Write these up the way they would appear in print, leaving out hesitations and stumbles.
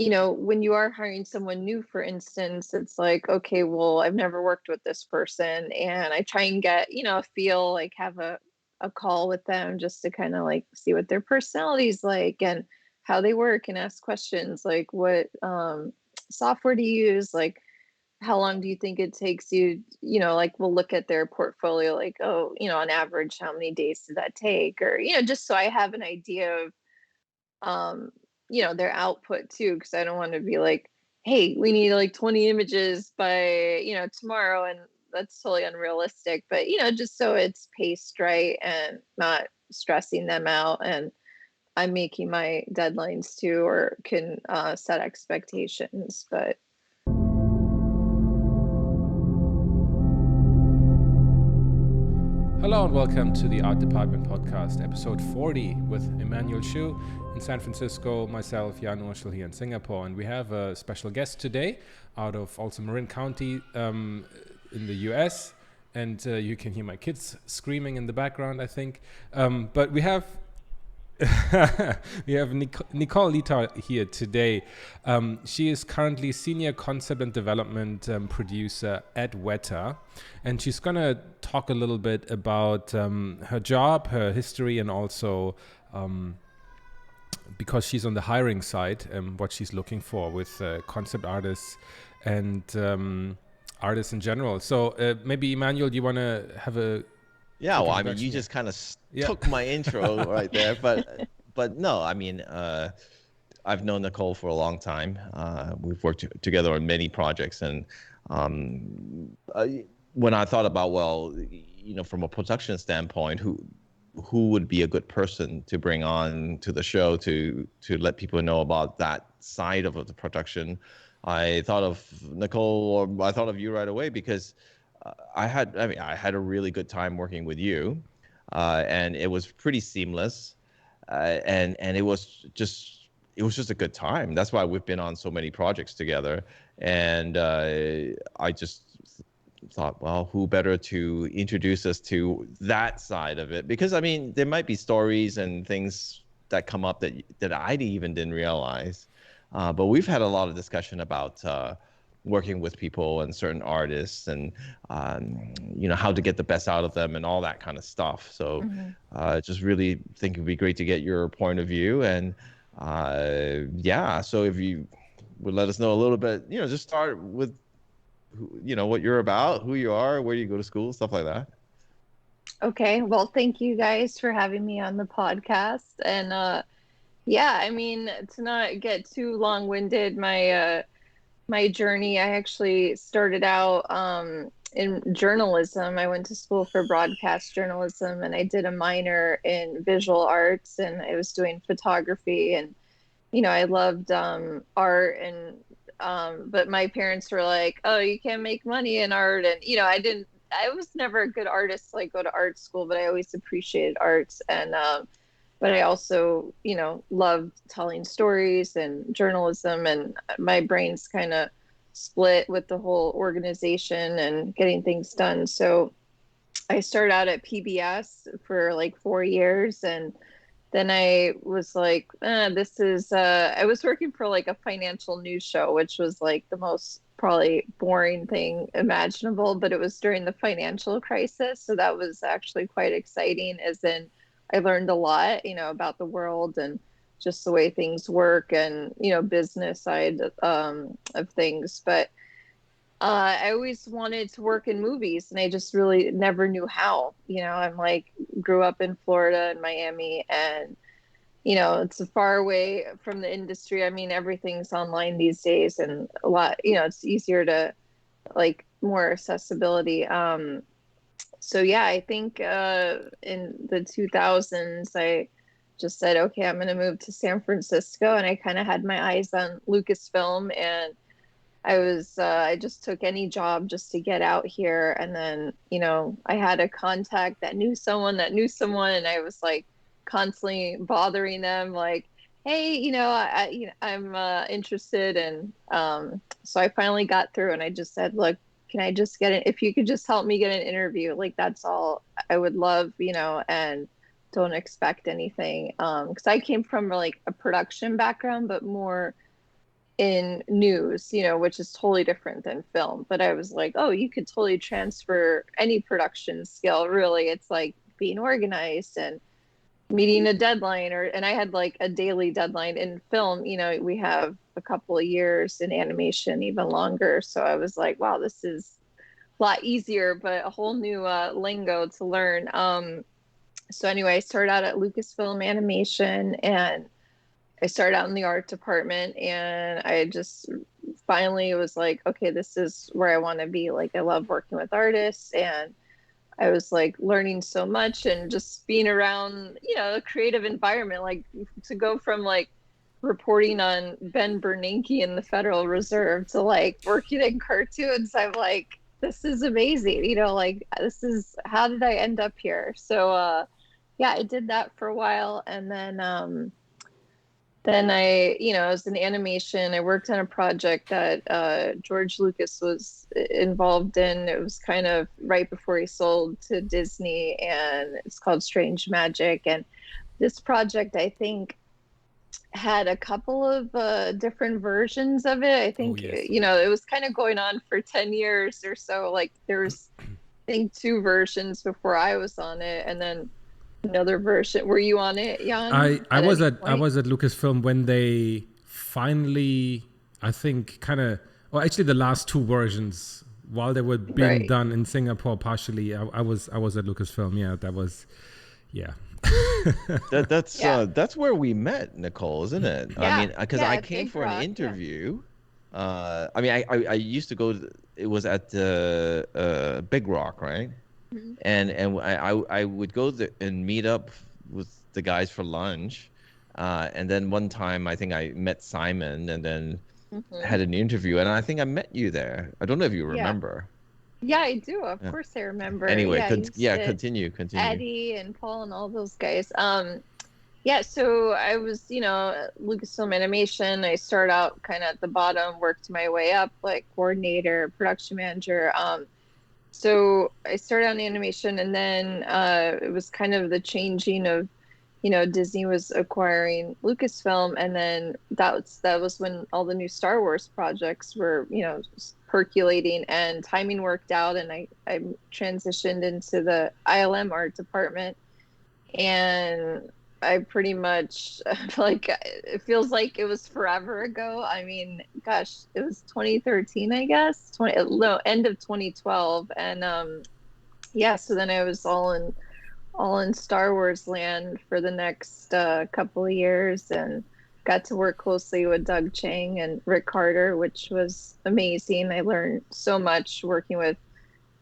when you are hiring someone new, for instance, it's like, okay, well, I've never worked with this person. And I try and get, a feel, like have a call with them just to kind of like see what their personality's like and how they work and ask questions like what software to use, like how long do you think it takes you, like we'll look at their portfolio, like, oh, on average, how many days did that take? Or, just so I have an idea of their output too, because I don't want to be like, hey, we need like 20 images by, tomorrow, and that's totally unrealistic. But just so it's paced right and not stressing them out, and I'm making my deadlines too, or can set expectations. But Hello and welcome to the Art Department podcast, episode 40 with Emmanuel Shiu in San Francisco, myself, Jan Urschel here in Singapore. And we have a special guest today out of also Marin County in the US. And you can hear my kids screaming in the background, I think. But we have we have Nicole Letaw here today. She is currently Senior Concept and Development Producer at Weta. And she's going to talk a little bit about her job, her history, and also because she's on the hiring side, what she's looking for with concept artists and artists in general. So maybe, Emmanuel, do you want to have a Yeah, well, I mean, you just kind of took my intro right there, but no, I mean, I've known Nicole for a long time. We've worked together on many projects, and when I thought about, well, from a production standpoint, who would be a good person to bring on to the show to let people know about that side of the production, I thought of Nicole, or I thought of you right away because I had a really good time working with you, and it was pretty seamless, and it was just a good time. That's why we've been on so many projects together, and I just thought, well, who better to introduce us to that side of it? Because I mean, there might be stories and things that come up that I even didn't realize, but we've had a lot of discussion about working with people and certain artists and how to get the best out of them and all that kind of stuff. So just really think it'd be great to get your point of view. And so if you would let us know a little bit, just start with what you're about, who you are, where you go to school, stuff like that. okay, well, thank you guys for having me on the podcast. And I mean, to not get too long-winded, my journey, I actually started out in journalism. I went to school for broadcast journalism, and I did a minor in visual arts, and I was doing photography. And I loved art, and but my parents were like, oh, you can't make money in art. And I was never a good artist, like go to art school, but I always appreciated arts. And but I also, loved telling stories and journalism, and my brain's kind of split with the whole organization and getting things done. So I started out at PBS for like 4 years, and then I was like, this is, I was working for like a financial news show, which was like the most probably boring thing imaginable, but it was during the financial crisis. So that was actually quite exciting, as in I learned a lot, about the world and just the way things work and, business side of things. But I always wanted to work in movies, and I just really never knew how. I'm like, grew up in Florida and Miami, and it's a far away from the industry. I mean, everything's online these days, and a lot, it's easier to like more accessibility. So yeah, I think in the 2000s, I just said, okay, I'm going to move to San Francisco, and I kind of had my eyes on Lucasfilm, and I just took any job just to get out here. And then, I had a contact that knew someone that knew someone, and I was like constantly bothering them, like, hey, I'm interested. And so I finally got through, and I just said, look, can I just get it? If you could just help me get an interview, like that's all I would love, and don't expect anything. Because I came from like a production background, but more in news, you know, which is totally different than film. But I was like, oh, you could totally transfer any production skill, really. It's like being organized and meeting a deadline, and I had like a daily deadline. In film, you know, we have a couple of years, in animation even longer. So I was like, wow, this is a lot easier, but a whole new lingo to learn. So anyway, I started out at Lucasfilm Animation, and I started out in the art department, and I just finally was like, okay, this is where I want to be. Like, I love working with artists, and I was like learning so much and just being around, you know, a creative environment. Like, to go from like reporting on Ben Bernanke in the Federal Reserve to like working in cartoons, I'm like, this is amazing. You know, like, this is, how did I end up here? So yeah, I did that for a while, and then I, you know, as an animation, I worked on a project that George Lucas was involved in. It was kind of right before he sold to Disney, and it's called Strange Magic. And this project, I think, had a couple of different versions of it. I think, yes. you know, it was kind of going on for 10 years or so. Like, there was, I think, 2 versions before I was on it, and then another version. Were you on it, Jan? I was at Lucasfilm when they finally, I think, kind of, well, actually the last 2 versions, while they were being done in Singapore partially, I was at Lucasfilm. Yeah, that was, yeah. That's where we met, Nicole, isn't it? Yeah, I mean, because I came for an Rock, interview. I mean, I used to go. It was at Big Rock, right? Mm-hmm. And I would go there and meet up with the guys for lunch, and then one time I think I met Simon, and then had an interview, and I think I met you there. I don't know if you remember. Yeah, I do. Of course, I remember. Anyway, Yeah, continue. Eddie and Paul and all those guys. Yeah, so I was, you know, at Lucasfilm Animation. I started out kind of at the bottom, worked my way up, like coordinator, production manager. So I started out in animation, and then it was kind of the changing of, you know, Disney was acquiring Lucasfilm, and then that was when all the new Star Wars projects were, you know, percolating, and timing worked out, and I transitioned into the ILM art department, and I pretty much, like, it feels like it was forever ago. I mean, gosh, it was 2013, I guess, end of 2012, and yeah, so then I was all in Star Wars land for the next couple of years, and got to work closely with Doug Chang and Rick Carter, which was amazing. I learned so much working with,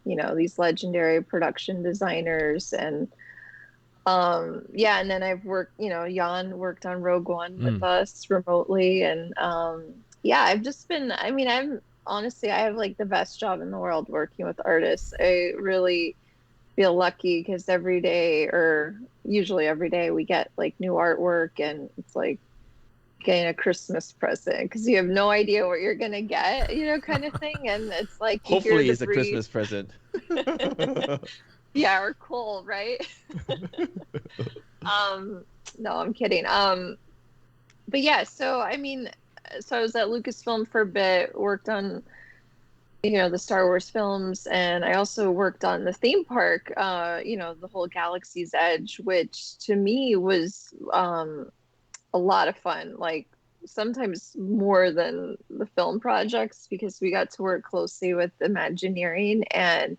you know, these legendary production designers, and yeah, and then I've worked, you know, Jan worked on Rogue One with us remotely, and yeah, I've just been, I mean, I'm honestly, I have like the best job in the world working with artists. I really feel lucky, because every day, or usually every day, we get like new artwork, and it's like getting a Christmas present, because you have no idea what you're gonna get, you know, kind of thing. And it's like, hopefully it's a Christmas present. Yeah, or cool, right? No, I'm kidding. But yeah, so I mean, so I was at Lucasfilm for a bit, worked on, you know, the Star Wars films, and I also worked on the theme park, you know, the whole Galaxy's Edge, which to me was a lot of fun, like sometimes more than the film projects, because we got to work closely with Imagineering, and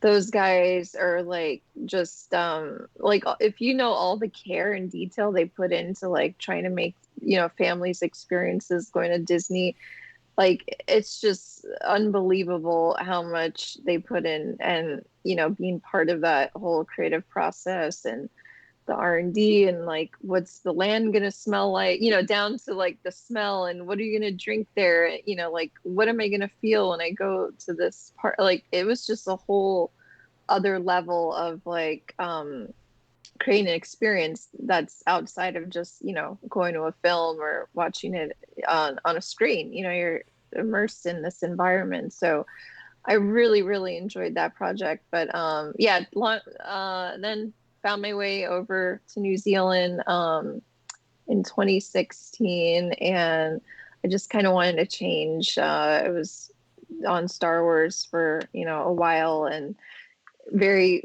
those guys are like, just like, if you know all the care and detail they put into like trying to make, you know, families experiences going to Disney, like, it's just unbelievable how much they put in, and, you know, being part of that whole creative process, and the R&D, and like, what's the land gonna smell like, you know, down to like the smell, and what are you gonna drink there, you know, like, what am I gonna feel when I go to this part. Like, it was just a whole other level of like creating an experience that's outside of just, you know, going to a film or watching it on a screen. You know, you're immersed in this environment. So I really, really enjoyed that project. But yeah, then found my way over to New Zealand in 2016, and I just kind of wanted to change. I was on Star Wars for, a while, and very,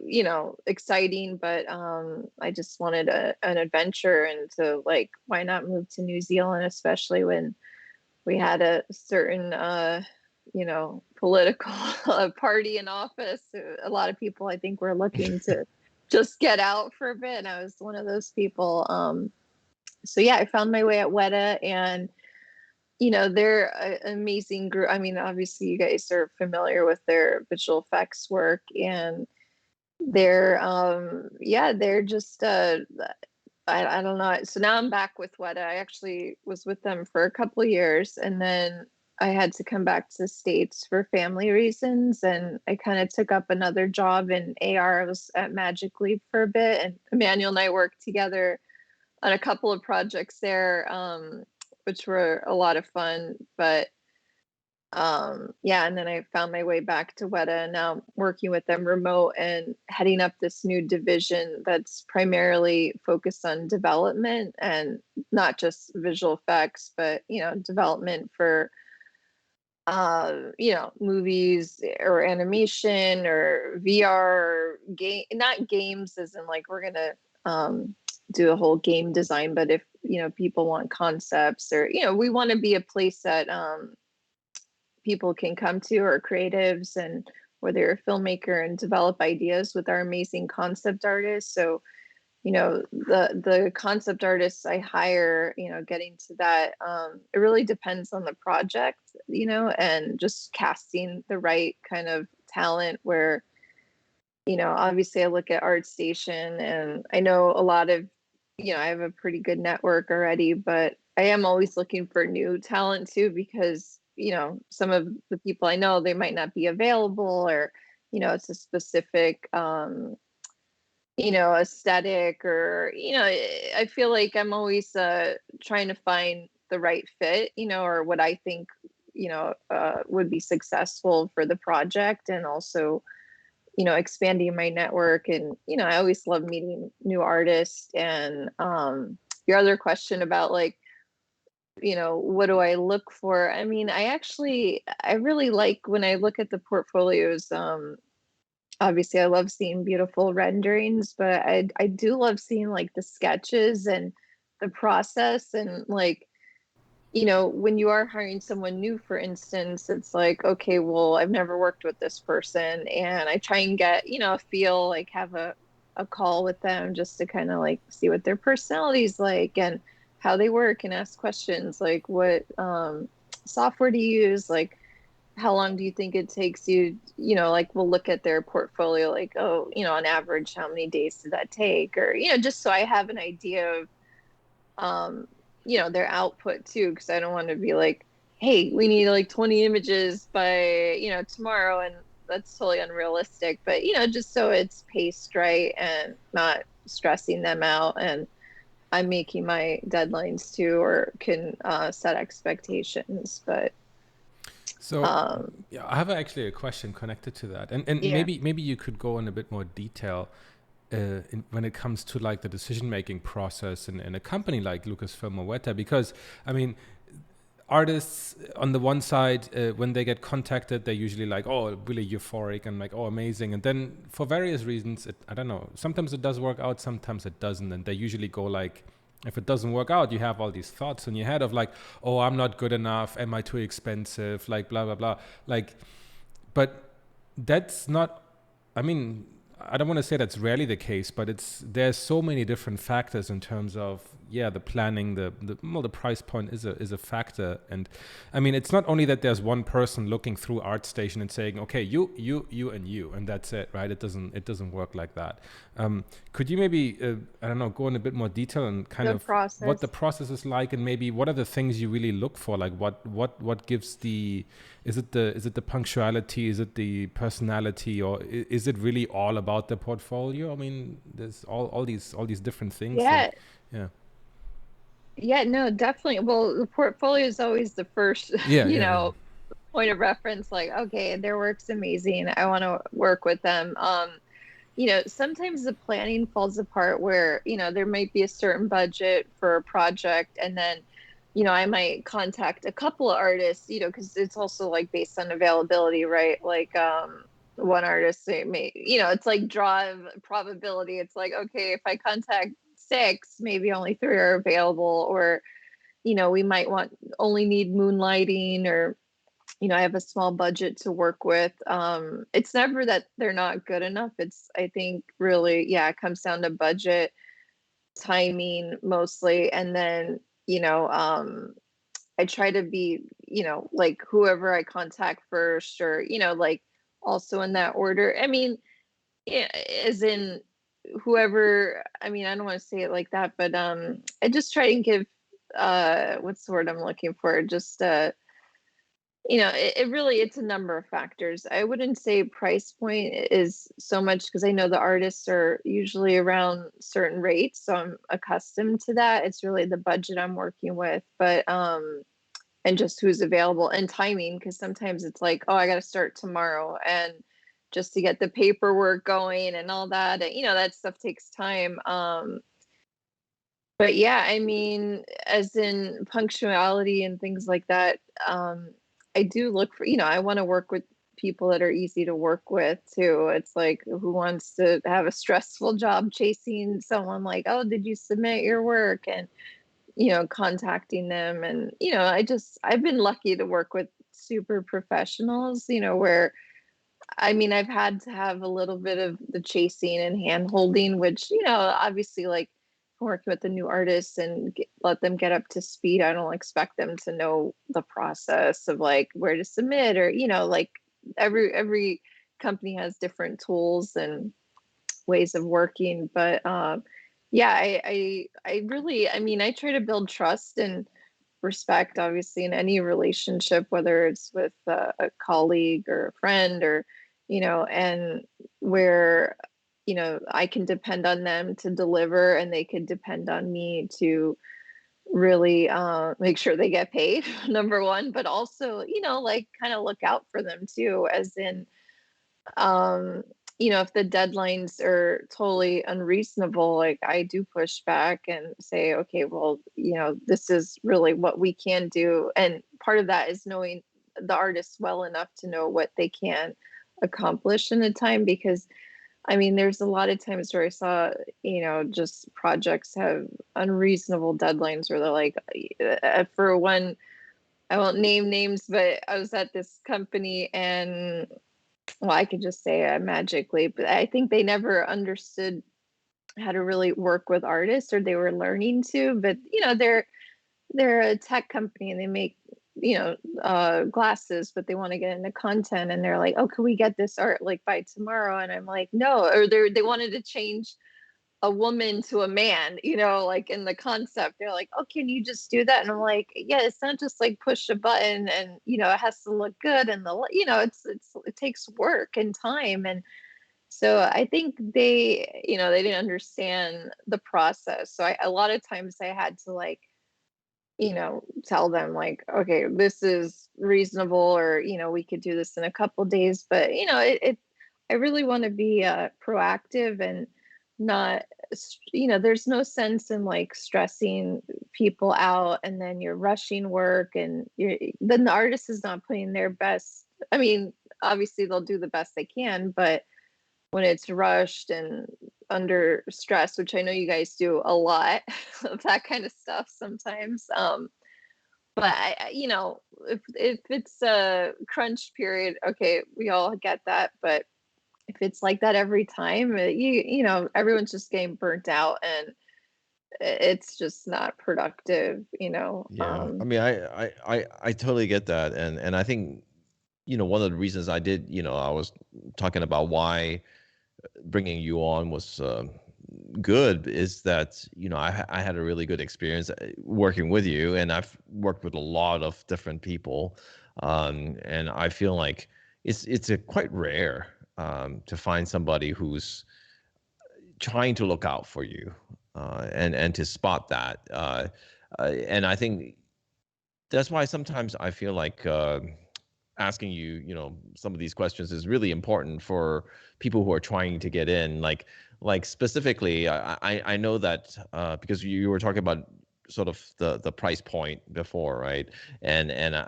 exciting, but I just wanted an adventure, and so like, why not move to New Zealand, especially when we had a certain political party in office. A lot of people, I think, were looking to just get out for a bit, and I was one of those people. So yeah, I found my way at Weta, and they're an amazing group. I mean, obviously you guys are familiar with their visual effects work, and they're just I don't know. So now I'm back with Weta. I actually was with them for a couple of years, and then I had to come back to the States for family reasons, and I kind of took up another job in AR. I was at Magic Leap for a bit, and Emmanuel and I worked together on a couple of projects there, which were a lot of fun. But yeah, and then I found my way back to Weta, and now I'm working with them remote and heading up this new division that's primarily focused on development, and not just visual effects, but development for movies or animation or VR or game, not games as in like we're gonna do a whole game design, but if people want concepts, or we want to be a place that people can come to, or creatives, and whether you're a filmmaker, and develop ideas with our amazing concept artists. So the concept artists I hire, getting to that, it really depends on the project, and just casting the right kind of talent. Where obviously I look at ArtStation, and I know a lot of, I have a pretty good network already, but I am always looking for new talent too, because some of the people I know, they might not be available, or it's a specific aesthetic, or I feel like I'm always trying to find the right fit, or what I think would be successful for the project, and also expanding my network. And I always love meeting new artists. And your other question about like, what do I look for? I mean, I really like when I look at the portfolios. Obviously I love seeing beautiful renderings, but I do love seeing like the sketches and the process. And like, when you are hiring someone new, for instance, it's like, okay, well, I've never worked with this person, and I try and get, a feel, like have a call with them, just to kind of like see what their personality's like, and how they work, and ask questions like, what software do you use? Like, how long do you think it takes you? Like, we'll look at their portfolio, like, oh, on average, how many days did that take? Or, just so I have an idea of, their output too. Cause I don't want to be like, hey, we need like 20 images by, tomorrow. And that's totally unrealistic, but, just so it's paced right and not stressing them out. And I'm making my deadlines too, or can set expectations. But so yeah, I have actually a question connected to that, and yeah. maybe you could go in a bit more detail when it comes to like the decision-making process in a company like Lucasfilm or Weta, because I mean, artists on the one side, when they get contacted, they're usually like, oh, really euphoric and like, oh, amazing. And then for various reasons, I don't know, sometimes it does work out, sometimes it doesn't. And they usually go like, if it doesn't work out, you have all these thoughts in your head of like, oh, I'm not good enough. Am I too expensive? Like, blah, blah, blah. Like, but that's not, I mean, I don't want to say that's rarely the case, but there's so many different factors in terms of the planning, the price point is a factor. And I mean, it's not only that there's one person looking through ArtStation and saying, okay, you and you, and that's it, right? It doesn't work like that. Could you maybe I don't know, go in a bit more detail and kind of process. What the process is like, and maybe what are the things you really look for? Like what gives the, is it the punctuality? Is it the personality? Or is it really all about the portfolio? I mean, there's all these different things. Yeah. And, yeah, no, definitely. Well, the portfolio is always the first, point of reference. Like, okay, their work's amazing, I want to work with them. Sometimes the planning falls apart, where there might be a certain budget for a project, and then I might contact a couple of artists, because it's also like based on availability, right? Like one artist, they may, it's like draw of probability. It's like, okay, if I contact six, maybe only three are available, or we might only need moonlighting, or I have a small budget to work with. It's never that they're not good enough. I think really, yeah, it comes down to budget, timing mostly, and then I try to be, like whoever I contact first, or like also in that order. I mean, yeah, as in whoever. I mean, I don't want to say it like that, but I just try and give what's the word I'm looking for? Just it really, it's a number of factors. I wouldn't say price point is so much, because I know the artists are usually around certain rates, so I'm accustomed to that. It's really the budget I'm working with, but and just who's available and timing, because sometimes it's like, oh, I got to start tomorrow, and just to get the paperwork going and all that, that stuff takes time. But yeah, I mean, as in punctuality and things like that, I do look for, I want to work with people that are easy to work with too. It's like, who wants to have a stressful job chasing someone like, oh, did you submit your work? And, contacting them. And, I've been lucky to work with super professionals, where, I mean, I've had to have a little bit of the chasing and hand holding, which, obviously, like, working with the new artists and let them get up to speed. I don't expect them to know the process of like where to submit, or, like every company has different tools and ways of working. But yeah, I really, I mean, I try to build trust and respect, obviously, in any relationship, whether it's with a colleague or a friend, or and where I can depend on them to deliver, and they can depend on me to really make sure they get paid, number one, but also like kind of look out for them too, as in um if the deadlines are totally unreasonable, like I do push back and say, okay, well, this is really what we can do. And part of that is knowing the artists well enough to know what they can accomplish in a time, because I mean, there's a lot of times where I saw, just projects have unreasonable deadlines where they're like, for one, I won't name names, but I was at this company, and well, I could just say magically, but I think they never understood how to really work with artists, or they were learning to. But they're a tech company, and they make glasses, but they want to get into content, and they're like, oh, can we get this art like by tomorrow? And I'm like, no. Or they wanted to change a woman to a man, like in the concept. They're like, oh, can you just do that? And I'm like, yeah, it's not just like push a button, and it has to look good, and it takes work and time. And so I think they didn't understand the process. So a lot of times I had to like tell them like, okay, this is reasonable, or we could do this in a couple days. But I really want to be proactive, and not, there's no sense in like stressing people out, and then you're rushing work, and then the artist is not putting their best. I mean, obviously they'll do the best they can, but when it's rushed and under stress, which I know you guys do a lot of that kind of stuff sometimes. But if it's a crunch period, okay, we all get that. But if it's like that every time, everyone's just getting burnt out, and it's just not productive. Yeah, I mean, I totally get that, and I think one of the reasons I did, I was talking about why bringing you on was good is that I had a really good experience working with you, and I've worked with a lot of different people, and I feel like it's a quite rare to find somebody who's trying to look out for you, and to spot that, and I think that's why sometimes I feel like asking you, some of these questions is really important for people who are trying to get in. Like specifically, I know that because you were talking about sort of the price point before, right? And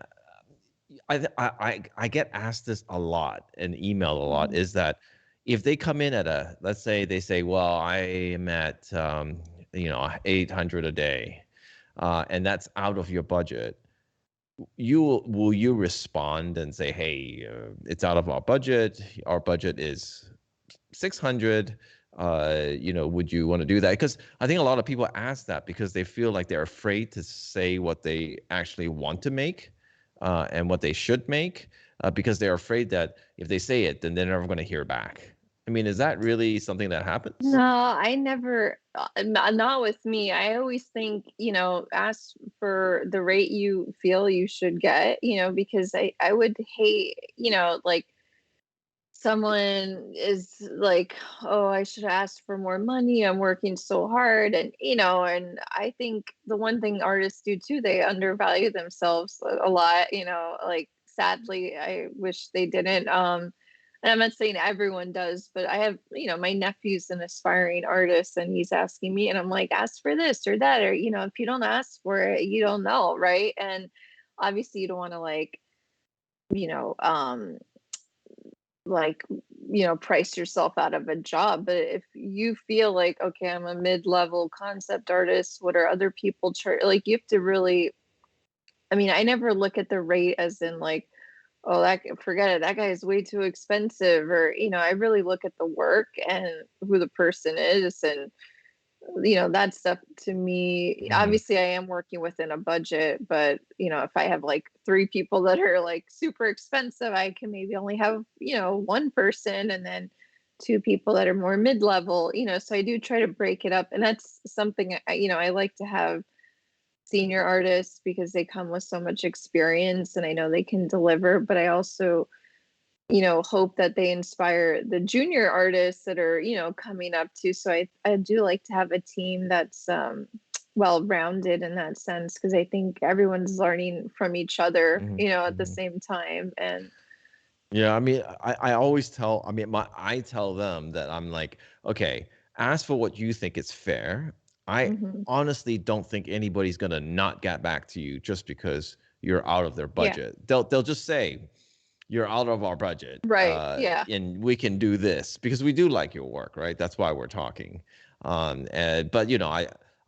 I get asked this a lot and emailed a lot, is that if they come in at let's say they say, well, I am at 800 a day, and that's out of your budget, will you respond and say, hey, it's out of our budget is 600, would you want to do that? Because I think a lot of people ask that because they feel like they're afraid to say what they actually want to make, and what they should make, because they're afraid that if they say it, then they're never going to hear back. I mean, is that really something that happens? No, I never, not with me. I always think, ask for the rate you feel you should get, because I would hate, like someone is like, oh, I should ask for more money. I'm working so hard. And I think the one thing artists do too, they undervalue themselves a lot, like sadly, I wish they didn't. And I'm not saying everyone does, but I have, my nephew's an aspiring artist and he's asking me, and I'm like, ask for this or that, or, if you don't ask for it, you don't know. Right. And obviously you don't want to you know, um, like, price yourself out of a job. But if you feel like, okay, I'm a mid-level concept artist, what are other people like, you have to really, I never look at the rate as in like, oh, forget it, that guy is way too expensive, or I really look at the work and who the person is, and that stuff to me. Obviously I am working within a budget, but if I have like 3 people that are like super expensive, I can maybe only have one person, and then 2 people that are more mid-level, so I do try to break it up. And that's something I like to have senior artists, because they come with so much experience and I know they can deliver. But I also hope that they inspire the junior artists that are coming up too. So I do like to have a team that's well-rounded in that sense, because I think everyone's learning from each other at the same time. And yeah, I mean, I always tell, I tell them that I'm like, okay, ask for what you think is fair. I honestly don't think anybody's gonna not get back to you just because you're out of their budget. They'll just say, you're out of our budget, right, and we can do this because we do like your work, right? That's why we're talking. But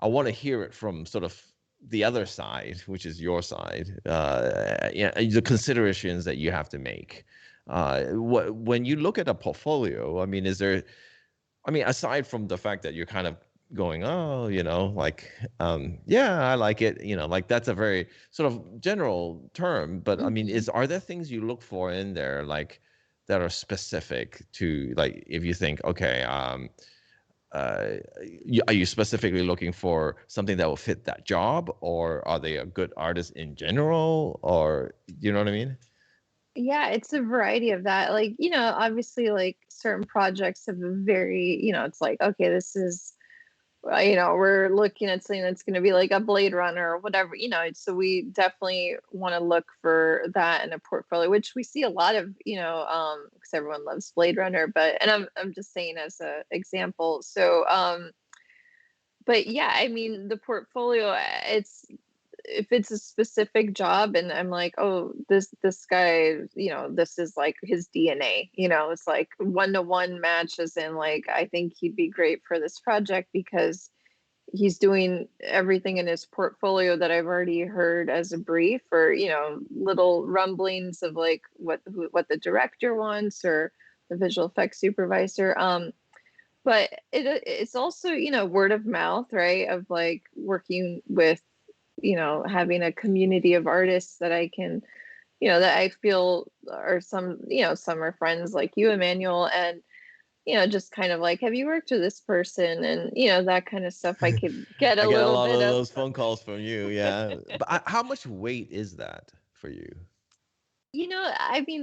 I want to hear it from sort of the other side, which is your side. The considerations that you have to make. When you look at a portfolio, is there? Aside from the fact that you're kind of going, oh, like, yeah, I like it, like that's a very sort of general term, but are there things you look for in there, like, that are specific to, like, if you think, okay, are you specifically looking for something that will fit that job, or are they a good artist in general, or you know what I mean? Yeah, it's a variety of that. Like, obviously, like certain projects have a very, it's like, okay, this is, we're looking at something that's going to be like a Blade Runner or whatever, so we definitely want to look for that in a portfolio, which we see a lot of, because everyone loves Blade Runner. But, and I'm just saying as a example. So, but yeah, the portfolio, if it's a specific job and I'm like, oh, this guy, this is like his DNA, it's like 1-to-1 match, as in like, I think he'd be great for this project because he's doing everything in his portfolio that I've already heard as a brief, or, little rumblings of like what the director wants, or the visual effects supervisor. But it's also, word of mouth, right? Of like working with, having a community of artists that I can, that I feel are some are friends like you, Emmanuel, and, just kind of like, have you worked with this person? And, that kind of stuff I could get I a get a little lot bit of of. those phone calls from you, yeah. But how much weight is that for you?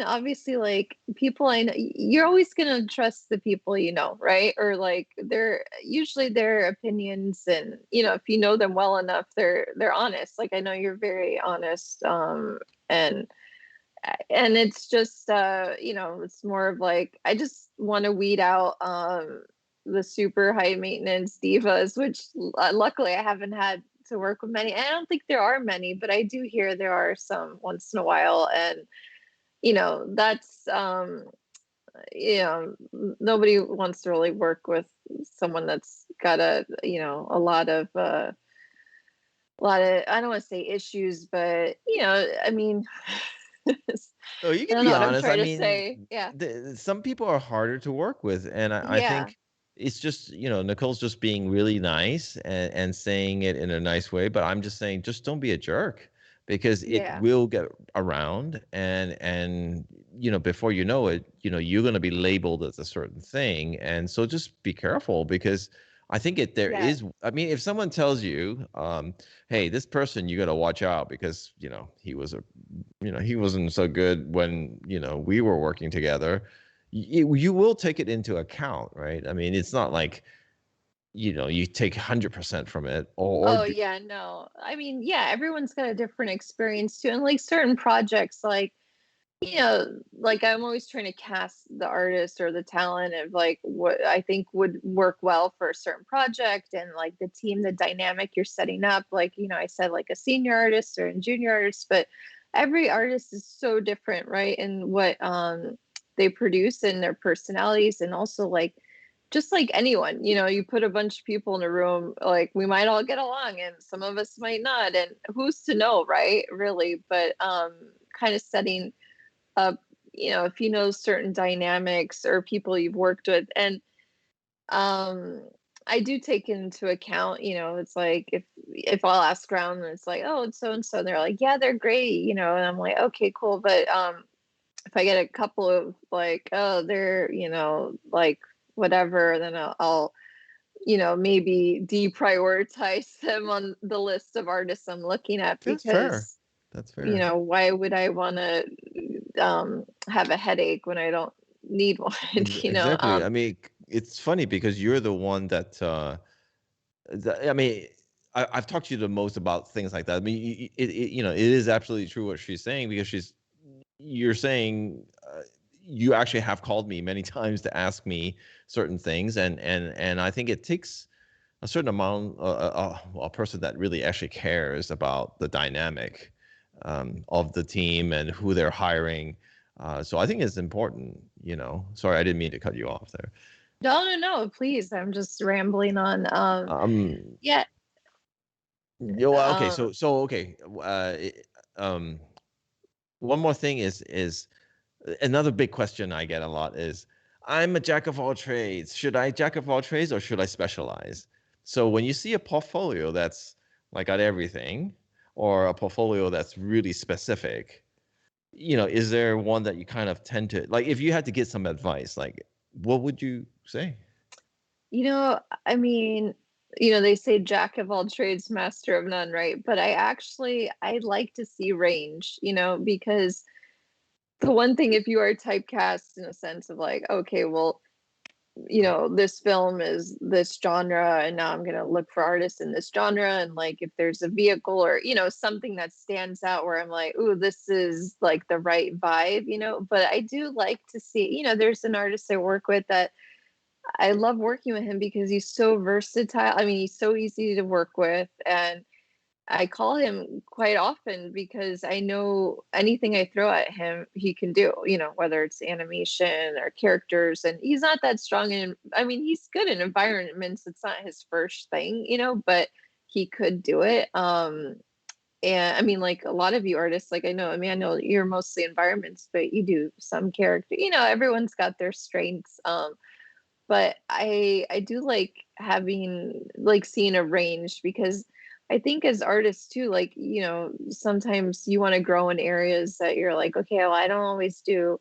Obviously, like people I know, you're always gonna trust the people right? Or like they're usually their opinions, and if you know them well enough, they're honest. Like I know you're very honest, and it's just it's more of like, I just want to weed out the super high maintenance divas, which luckily I haven't had to work with many. And I don't think there are many, but I do hear there are some once in a while. And, that's, nobody wants to really work with someone that's got a lot of, I don't want to say issues, but, I mean, I So you can don't know be what I'm honest. I trying to mean, say. Yeah. some people are harder to work with, and I Yeah. think it's just, Nicole's just being really nice and saying it in a nice way. But I'm just saying, just don't be a jerk, because it Yeah. will get around, and before you know it, you're going to be labeled as a certain thing, and so just be careful, because I think there Yeah. is. I mean, if someone tells you, hey, this person you got to watch out because he wasn't so good when we were working together, you will take it into account, right? I mean, it's not like you take 100% from it, Oh yeah, no. I mean, yeah, everyone's got a different experience too. And like certain projects, like I'm always trying to cast the artist or the talent of like what I think would work well for a certain project, and like the team, the dynamic you're setting up. Like, I said like a senior artist or a junior artist, but every artist is so different, right? And what they produce and their personalities, and also like just like anyone, you put a bunch of people in a room, like we might all get along and some of us might not, and who's to know, right? Really. But kind of setting up, if certain dynamics or people you've worked with. And I do take into account, it's like if I'll ask around and it's like, oh, it's so and so, and they're like, yeah, they're great, and I'm like, okay, cool. But if I get a couple of like, oh, they're, like whatever, then I'll maybe deprioritize them on the list of artists I'm looking at, that's fair. because That's fair. why would I want to have a headache when I don't need one? Exactly. I mean, it's funny because you're the one that I mean, I've talked to you the most about things like that. I mean, it is absolutely true what she's saying, because you're saying you actually have called me many times to ask me certain things, and I think it takes a certain amount, a person that really actually cares about the dynamic of the team and who they're hiring. So I think it's important. Sorry, I didn't mean to cut you off there. No, please. I'm just rambling on. Yeah. Okay. Um, So okay. Um, One more thing is another big question I get a lot is, I'm a jack of all trades. Should I jack of all trades or should I specialize? So when you see a portfolio that's like got everything, or a portfolio that's really specific, is there one that you kind of tend to like? If you had to get some advice, like what would you say? I mean, they say jack of all trades, master of none, right? But I like to see range, because the one thing, if you are typecast in a sense of like, okay, well, this film is this genre, and now I'm going to look for artists in this genre. And like, if there's a vehicle or, something that stands out where I'm like, ooh, this is like the right vibe, but I do like to see, there's an artist I work with that I love working with him because he's so versatile. I mean, he's so easy to work with. And I call him quite often because I know anything I throw at him, he can do, whether it's animation or characters. And he's not that strong in, I mean, he's good in environments. It's not his first thing, but he could do it. And I mean, like a lot of you artists, like I mean, I know you're mostly environments, but you do some character, everyone's got their strengths. But I do like having like seeing a range, because I think as artists too, like, sometimes you want to grow in areas that you're like, okay, well, I don't always do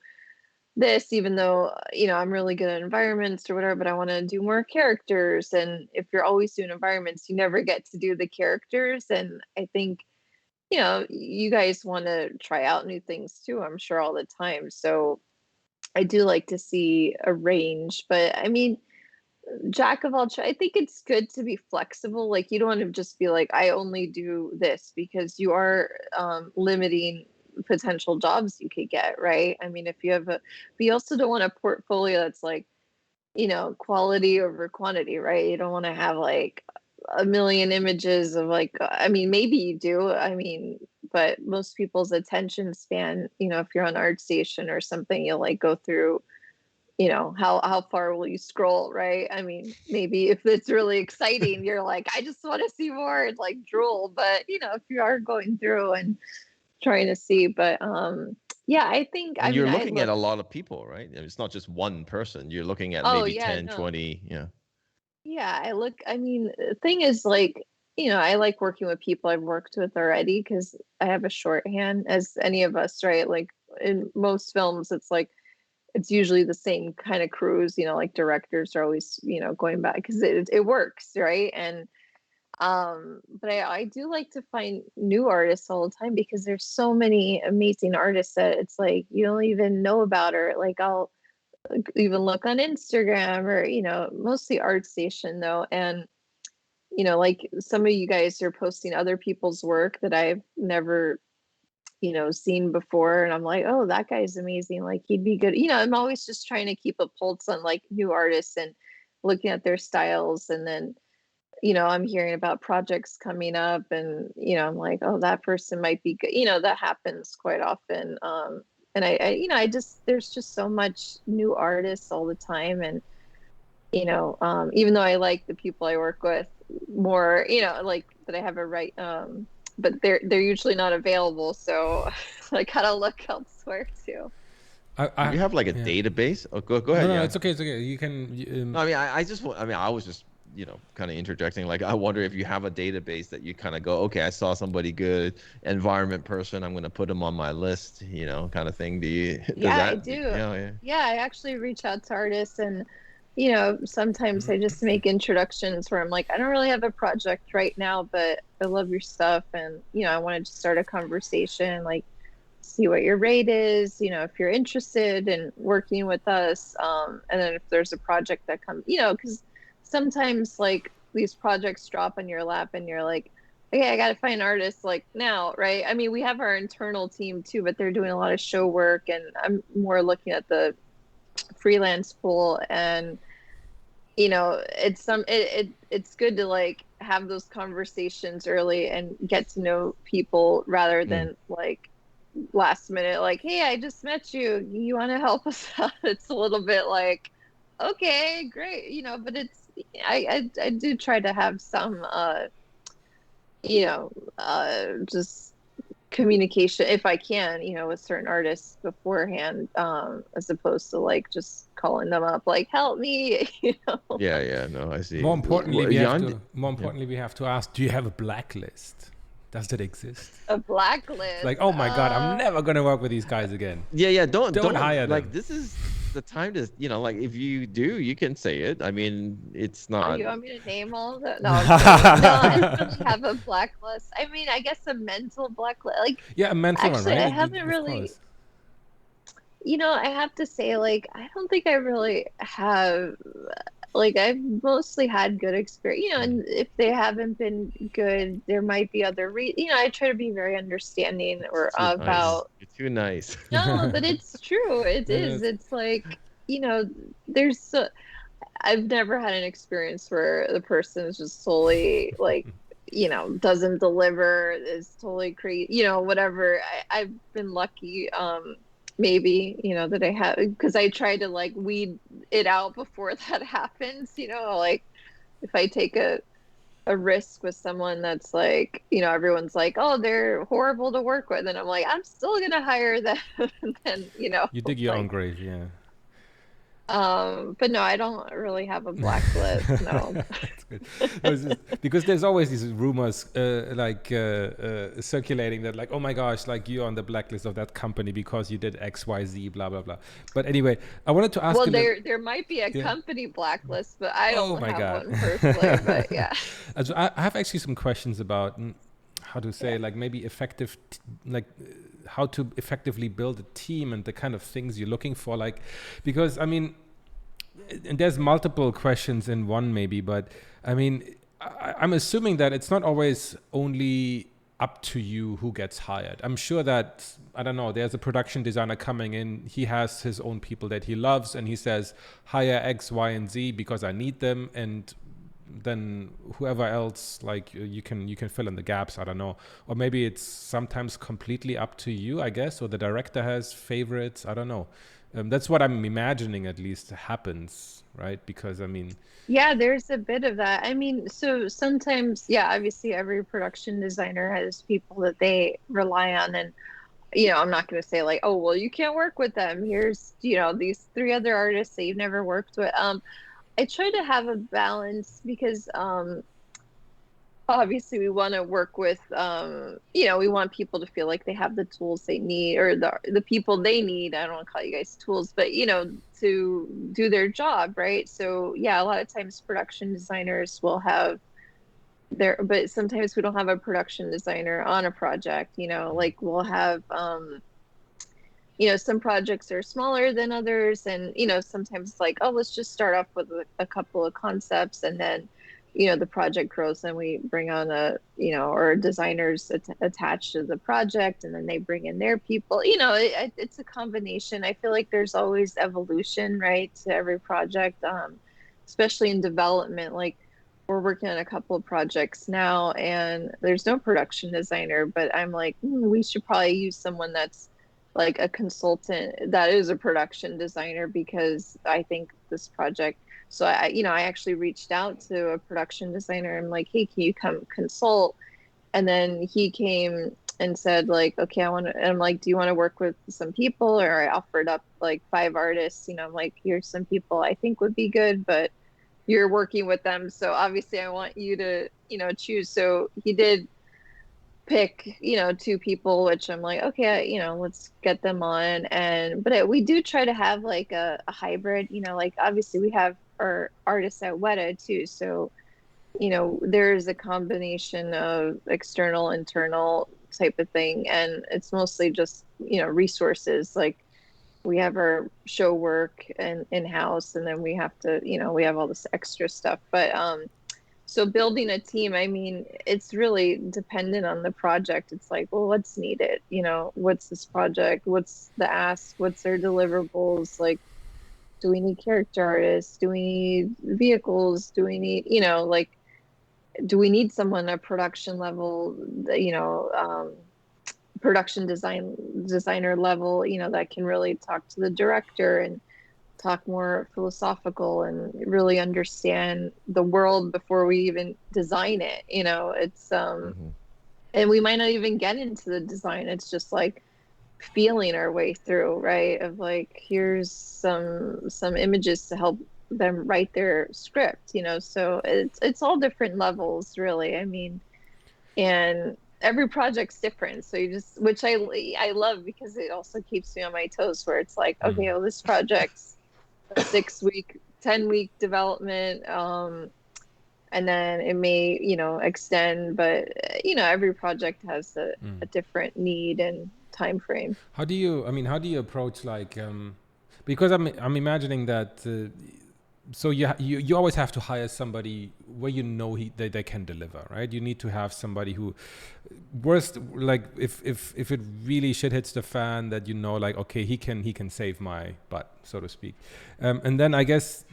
this, even though, I'm really good at environments or whatever, but I want to do more characters. And if you're always doing environments, you never get to do the characters. And I think, you guys want to try out new things too, I'm sure, all the time. So I do like to see a range, but I mean, jack of all trades, I think it's good to be flexible. Like, you don't want to just be like, I only do this, because you are limiting potential jobs you could get, right? I mean, if you have but you also don't want a portfolio that's like, quality over quantity, right? You don't want to have like, a million images of like, I mean, maybe you do. I mean, but most people's attention span, if you're on ArtStation or something, you'll like go through, how far will you scroll, right? I mean, maybe if it's really exciting, you're like, I just want to see more and like drool. But if you are going through and trying to see, but yeah, I think, And I you're mean, I looking at look. a lot of people, right? It's not just one person. You're looking at Oh maybe yeah, 10, no. 20. Yeah. Yeah, I mean, the thing is like, I like working with people I've worked with already because I have a shorthand as any of us, right? Like in most films, it's like, it's usually the same kind of crews, like directors are always, going back because it works, right? And, but I do like to find new artists all the time because there's so many amazing artists that it's like, you don't even know about, or like, I'll even look on Instagram or, mostly ArtStation though. And, like some of you guys are posting other people's work that I've never, seen before. And I'm like, oh, that guy's amazing. Like he'd be good. I'm always just trying to keep a pulse on like new artists and looking at their styles. And then, I'm hearing about projects coming up and, I'm like, oh, that person might be good. That happens quite often. And I just, there's just so much new artists all the time. And, even though I like the people I work with more, like that I have a right, but they're usually not available. So I gotta look elsewhere too. Do you have like a yeah. database? Oh, go No, ahead. no, Yeah. it's okay. It's okay. You can. No, I mean, I was just, kind of interjecting. Like, I wonder if you have a database that you kind of go, okay, I saw somebody good, environment person, I'm going to put them on my list, kind of thing. Does Yeah, I that? do. Yeah. Yeah, I actually reach out to artists and, sometimes I just make introductions where I'm like, I don't really have a project right now, but I love your stuff. And, I wanted to start a conversation, like see what your rate is, if you're interested in working with us. And then if there's a project that comes, because sometimes like these projects drop on your lap and you're like, okay, I got to find artists like now, right? I mean, we have our internal team too, but they're doing a lot of show work and I'm more looking at the freelance pool. And it's good to like have those conversations early and get to know people rather than like last minute, like, hey, I just met you want to help us out. It's a little bit like, okay, great, but it's, I do try to have some just communication if I can, with certain artists beforehand, as opposed to like just calling them up like, help me. Yeah. No, I see. More importantly, Yeah. we have to ask: do you have a blacklist? Does that exist? A It's blacklist. like, oh my god, I'm never gonna work with these guys again. Yeah. Don't hire them. like, this is the time to, like, if you do, you can say it. I mean, it's Oh, not. you want me to name all of them? No, I'm kidding. No, I don't really have a blacklist. I mean, I guess a mental blacklist. Like, Yeah, a mental one, actually, right? I haven't Of really, course. I have to say, like, I don't think I really have, like, I've mostly had good experience, and if they haven't been good, there might be other I try to be very understanding or Too nice. about, You're too nice. no, but it's true. It is. Yes. It's like, there's so, I've never had an experience where the person is just solely like, doesn't deliver, is totally crazy, whatever. I've been lucky, maybe, that I have, because I try to like weed it out before that happens, like if I take a risk with someone that's like, everyone's like, oh, they're horrible to work with. And I'm like, I'm still going to hire them. And then, You dig your own like, grave, yeah. but no, I don't really have a blacklist. No. That's good. No, it's just, because there's always these rumors circulating that like, oh my gosh, like you're on the blacklist of that company because you did X, Y, Z, blah blah blah. But anyway, I wanted to ask. Well, there might be a company blacklist, but I Oh don't my have God. one personally. But yeah. So I have actually some questions about how to say, like maybe effective, how to effectively build a team and the kind of things you're looking for, like, because I mean, and there's multiple questions in one maybe, but I mean, I'm assuming that it's not always only up to you who gets hired. I'm sure that, I don't know, there's a production designer coming in, he has his own people that he loves and he says, hire X, Y, and Z because I need them. And then whoever else, like you can fill in the gaps. I don't know, or maybe it's sometimes completely up to you, I guess, or the director has favorites. I don't know. That's what I'm imagining at least happens, right? Because I mean, Yeah, there's a bit of that. I mean, so sometimes, yeah, obviously every production designer has people that they rely on. And, I'm not going to say like, oh, well, you can't work with them. Here's, these three other artists that you've never worked with. I try to have a balance because, obviously we want to work with, we want people to feel like they have the tools they need, or the people they need. I don't want to call you guys tools, but to do their job, right? So yeah, a lot of times production designers will have but sometimes we don't have a production designer on a project. Like we'll have, some projects are smaller than others, and sometimes like, oh, let's just start off with a couple of concepts, and then the project grows, and we bring on or designers attached to the project, and then they bring in their people. It's a combination. I feel like there's always evolution, right, to every project, especially in development. Like we're working on a couple of projects now, and there's no production designer, but I'm like, we should probably use someone that's like a consultant that is a production designer, because I think this project. So I actually reached out to a production designer. I'm like, hey, can you come consult? And then he came and said like, okay, I want to. And I'm like, do you want to work with some people? Or I offered up like 5 artists. I'm like, here's some people I think would be good, but you're working with them, so obviously I want you to choose. So he did pick 2 people, which I'm like, okay, let's get them on. But we do try to have like a hybrid. Like obviously we have our artists at Weta too, so there's a combination of external, internal type of thing, and it's mostly just resources. Like we have our show work and in-house, and then we have to we have all this extra stuff. But so building a team, I mean, it's really dependent on the project. It's like, well, what's needed? What's this project? What's the ask? What's their deliverables? Like, do we need character artists? Do we need vehicles? Do we need, like, do we need someone at production level, production designer level, that can really talk to the director and talk more philosophical and really understand the world before we even design it. It's and we might not even get into the design. It's just like feeling our way through, right? Of like, here's some images to help them write their script. So it's all different levels, really. I mean, and every project's different, so which I love, because it also keeps me on my toes, where it's like, okay, well, this project's a 6-week, 10-week development, and then it may extend, but every project has a different need and time frame. How do you approach, like, because I'm imagining that so you always have to hire somebody where they can deliver, right? You need to have somebody who, worst, like if it really shit hits the fan, that like, okay, he can save my butt, so to speak. And then I guess,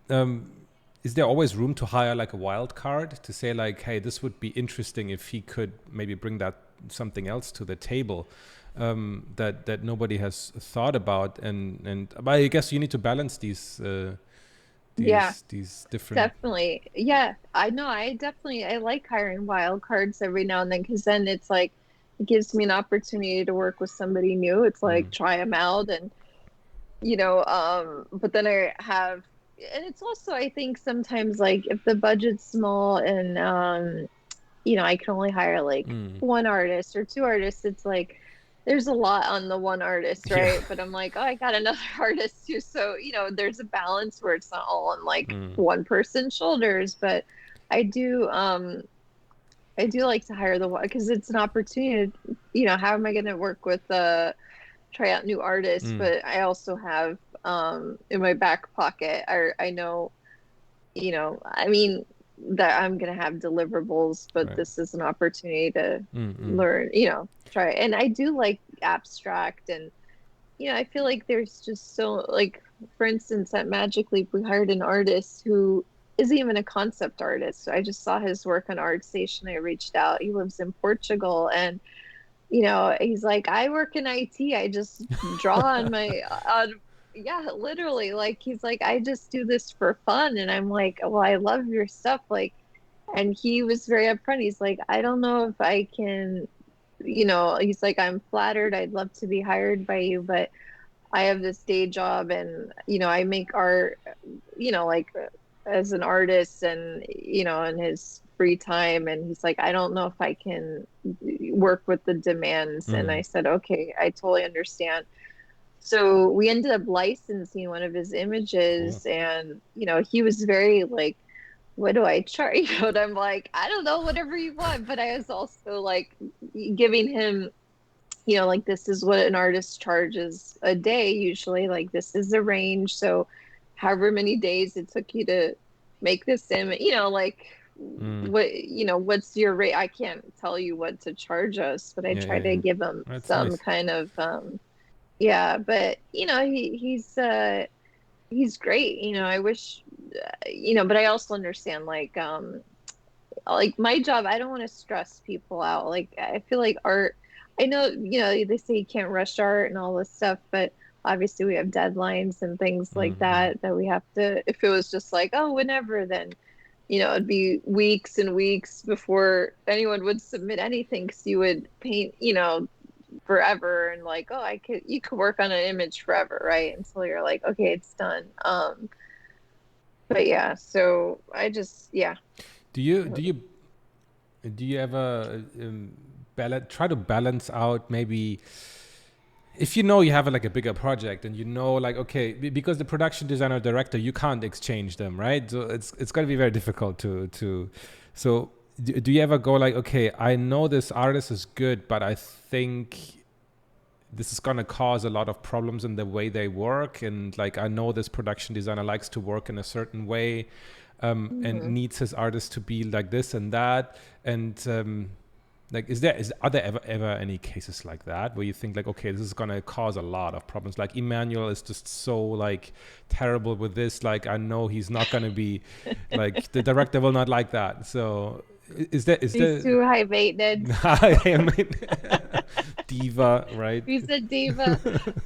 is there always room to hire like a wild card, to say like, hey, this would be interesting if he could maybe bring that something else to the table, that nobody has thought about, but I guess you need to balance these different. Definitely. Yeah, I know. I like hiring wild cards every now and then, because then it's like, it gives me an opportunity to work with somebody new. It's like, try them out, and but then I have, and it's also, I think sometimes, like, if the budget's small and I can only hire like 1 artist or 2 artists, it's like there's a lot on the 1 artist, right? Yeah. But I'm like, oh, I got another artist too. So, there's a balance where it's not all on like one person's shoulders. But I do like to hire because it's an opportunity. How am I going to work with, try out new artists? But I also have, in my back pocket, I know, I mean, that I'm going to have deliverables, but right. This is an opportunity to learn, try. And I do like abstract, and, I feel like there's just so, like, for instance, at Magic Leap, we hired an artist who isn't even a concept artist. I just saw his work on ArtStation. I reached out. He lives in Portugal, and he's like, I work in IT. I just draw on my yeah, literally. Like, he's like, I just do this for fun. And I'm like, well, I love your stuff. Like, and he was very upfront. He's like, I don't know if I can, he's like, I'm flattered. I'd love to be hired by you, but I have this day job, and I make art, like, as an artist, and in his free time. And he's like, I don't know if I can work with the demands. And I said, okay, I totally understand. So we ended up licensing one of his images. Cool. And he was very like, what do I charge? And I'm like, I don't know, whatever you want. But I was also like giving him, like, this is what an artist charges a day usually. Like, this is a range. So however many days it took you to make this image, like, what's your rate? I can't tell you what to charge us, but I try to give him That's some nice. kind of yeah. But he's great. I wish, but I also understand, like my job, I don't want to stress people out. Like, I feel like art, I know, they say you can't rush art and all this stuff, but obviously we have deadlines and things like that we have to, if it was just like, oh, whenever, then, it'd be weeks and weeks before anyone would submit anything, because you would paint, forever. And like, oh, you could work on an image forever, right? Until you're like, okay, it's done. But yeah, so I just, yeah. Do you ever try to balance out, maybe if you have like a bigger project, and like, okay, because the production designer, director, you can't exchange them, right? So it's going to be very difficult to so do you ever go like, okay, I know this artist is good, but I think this is going to cause a lot of problems in the way they work, and like, I know this production designer likes to work in a certain way, and needs his artist to be like this and that, and like, are there ever any cases like that where you think like, okay, this is going to cause a lot of problems? Like, Emmanuel is just so like terrible with this. Like, I know he's not going to be like, the director will not like that. So is there He's too high maintenance. I mean, diva, right? He's a diva.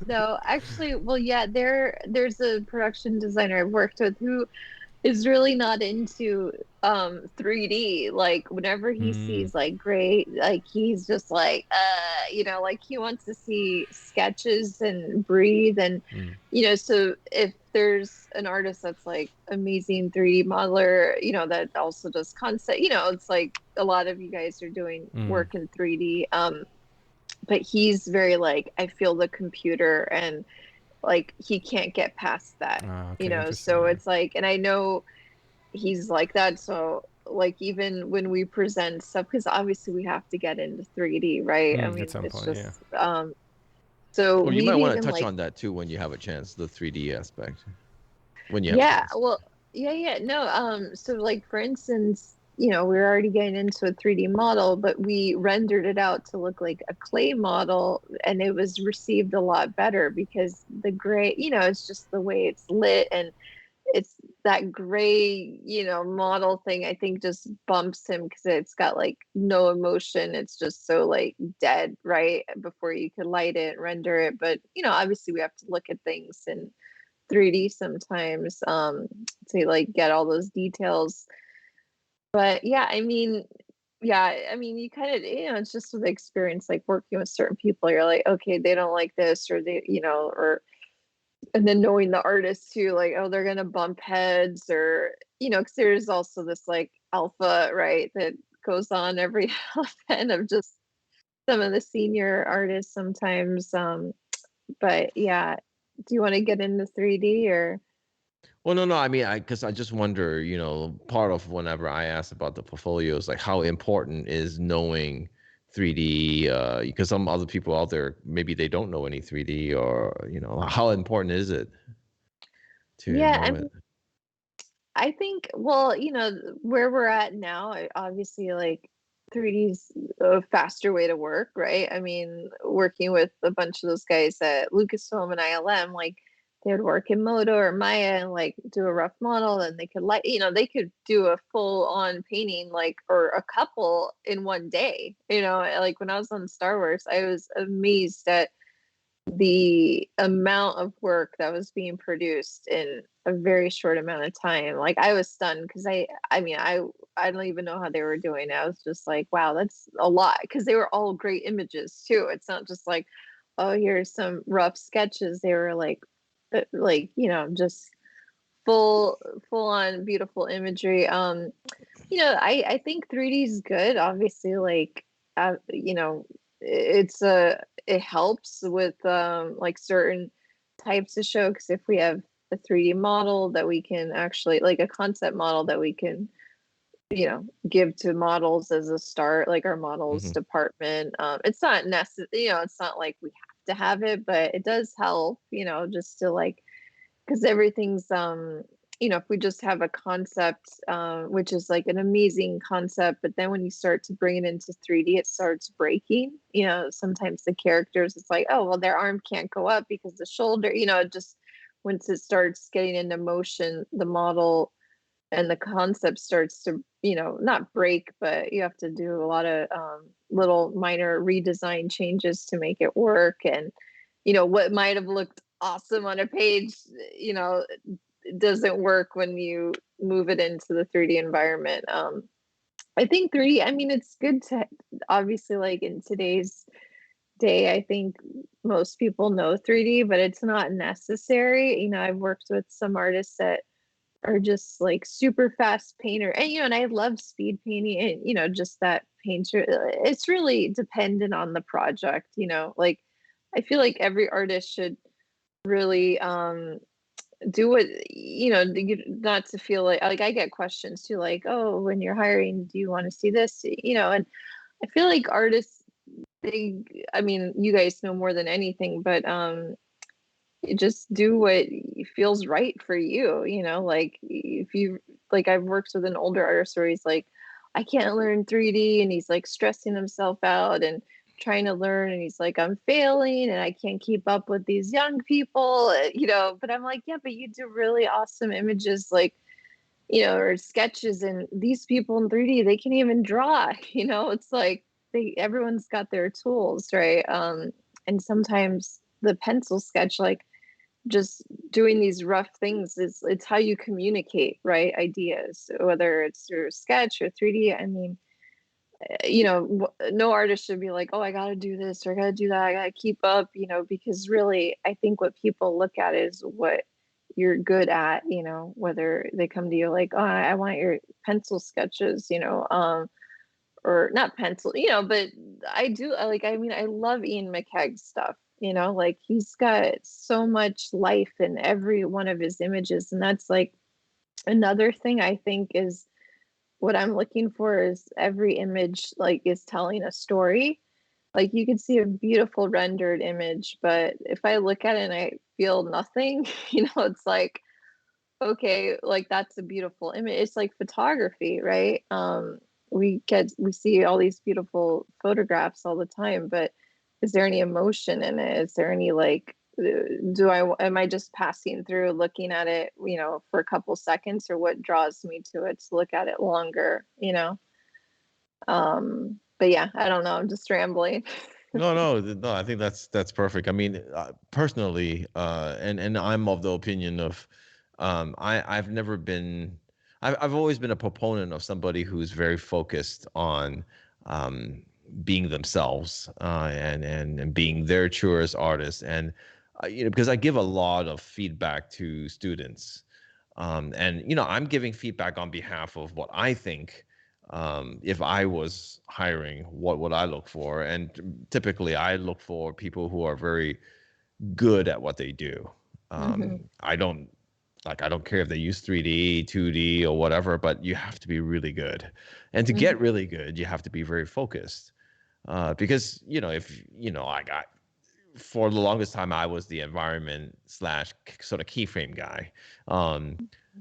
No, actually, well, yeah, there's a production designer I've worked with who is really not into 3D. Like, whenever he sees like great, like, he's just like, like, he wants to see sketches and breathe. And so if there's an artist that's like amazing 3D modeler, that also does concept, it's like a lot of you guys are doing work in 3D, but he's very like, I feel the computer, and like, he can't get past that. Okay, So it's like, and I know he's like that. So like, even when we present stuff, because obviously we have to get into 3D, right? I mean, at some it's point, just so Well, you we've might want to even touch like, on that too when you have a chance, the 3D aspect. When you have a yeah, chance. well, yeah, no, so like, for instance, we're already getting into a 3D model, but we rendered it out to look like a clay model, and it was received a lot better, because the gray, it's just the way it's lit, and it's that gray, model thing, I think, just bumps him, because it's got like no emotion. It's just so like dead, right? Before you could light it, render it. But obviously we have to look at things in 3D sometimes, to like get all those details. But yeah, I mean, you kind of, it's just with experience, like working with certain people, you're like, okay, they don't like this, or they, or, and then knowing the artists too, like, oh, they're gonna bump heads, or because there's also this like alpha, right, that goes on every end of just some of the senior artists sometimes. But yeah, do you want to get into 3D or? Well, no. I mean, because I just wonder, part of whenever I ask about the portfolio is like, how important is knowing 3D? Because some other people out there, maybe they don't know any 3D, or how important is it to Yeah, know it? I think, well, where we're at now, obviously, like, 3D's a faster way to work, right? I mean, working with a bunch of those guys at Lucasfilm and ILM, like, they would work in Modo or Maya and like do a rough model, and they could they could do a full on painting like or a couple in one day. Like when I was on Star Wars, I was amazed at the amount of work that was being produced in a very short amount of time. Like I was stunned because I don't even know how they were doing it. I was just like, wow, that's a lot, because they were all great images too. It's not just like, oh, here's some rough sketches. They were just full on beautiful imagery. I think 3D is good. Obviously, like it's it helps with like certain types of show, because if we have a 3D model that we can actually, like a concept model that we can give to models as a start, like our models department. It's not necessary, it's not like we have to have it, but it does help, just to like, because everything's if we just have a concept, which is like an amazing concept, but then when you start to bring it into 3D, it starts breaking. Sometimes the characters, it's like, oh, well, their arm can't go up because the shoulder, just once it starts getting into motion, the model and the concept starts to, not break, but you have to do a lot of little minor redesign changes to make it work. And, what might have looked awesome on a page, it doesn't work when you move it into the 3D environment. I think 3D, I mean, it's good to, obviously, like in today's day, I think most people know 3D, but it's not necessary. I've worked with some artists that are just like super fast painter, and I love speed painting, and just that painter, it's really dependent on the project. Like I feel like every artist should really do what, not to feel like I get questions too, like, oh, when you're hiring, do you want to see this, and I feel like artists, I mean, you guys know more than anything, but you just do what feels right for you. Like if you, like, I've worked with an older artist where he's like, I can't learn 3D, and he's like stressing himself out and trying to learn, and he's like, I'm failing and I can't keep up with these young people, but I'm like, yeah, but you do really awesome images, like, or sketches, and these people in 3D, they can even draw. It's like everyone's got their tools, right? And sometimes the pencil sketch, like just doing these rough things, it's how you communicate, right, ideas, whether it's through sketch or 3D. I mean, no artist should be like, oh, I gotta do this or I gotta do that, I gotta keep up, because really I think what people look at is what you're good at, whether they come to you like, oh, I want your pencil sketches, or not pencil, but I mean, I love Ian McKegg's stuff, like he's got so much life in every one of his images. And that's like another thing I think is what I'm looking for, is every image like is telling a story. Like you could see a beautiful rendered image, but if I look at it and I feel nothing, it's like, okay, like that's a beautiful image. It's like photography, right? We see all these beautiful photographs all the time, but is there any emotion in it? Is there any like, am I just passing through looking at it, for a couple seconds, or what draws me to it to look at it longer, but yeah, I don't know, I'm just rambling. No. I think that's perfect. I mean, personally, and I'm of the opinion of, I've never been, I've always been a proponent of somebody who's very focused on being themselves, and being their truest artist, and because I give a lot of feedback to students, and I'm giving feedback on behalf of what I think. If I was hiring, what would I look for? And typically, I look for people who are very good at what they do. I don't care if they use 3D, 2D, or whatever, but you have to be really good. And to get really good, you have to be very focused. Because if I got, for the longest time, I was the environment slash sort of keyframe guy.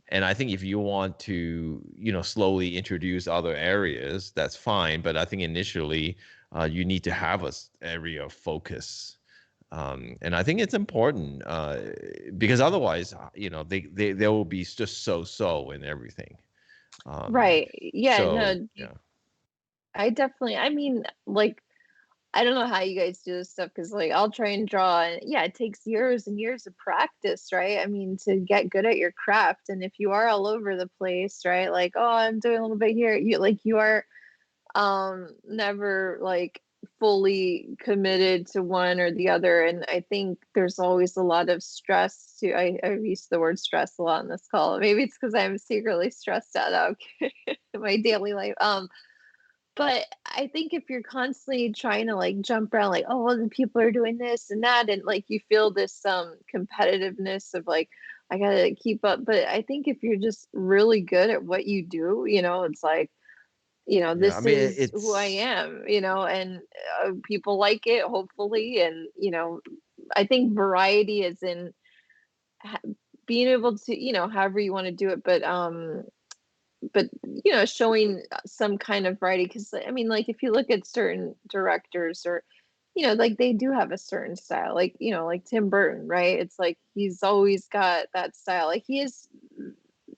And I think if you want to, slowly introduce other areas, that's fine. But I think initially, you need to have a area of focus. And I think it's important because otherwise, they will be just so in everything. Right. Yeah, So no, yeah. I definitely, I mean, like, I don't know how you guys do this stuff because, like, I'll try and draw, and yeah, it takes years and years of practice, right? I mean, to get good at your craft. And if you are all over the place, right? Like, oh, I'm doing a little bit here, you are never like fully committed to one or the other. And I think there's always a lot of stress too. I've used the word stress a lot in this call. Maybe it's because I'm secretly stressed out in my daily life. But I think if you're constantly trying to like jump around, like, oh, well, the people are doing this and that, and like you feel this competitiveness of like, I gotta keep up. But I think if you're just really good at what you do, it's like, Yeah, I this mean, is who I it's am, and people like it, hopefully. And, I think variety is in ha- being able to, however you want to do it, but showing some kind of variety. Because I mean, like, if you look at certain directors, or like, they do have a certain style, like, like Tim Burton, right? It's like he's always got that style. Like, he is,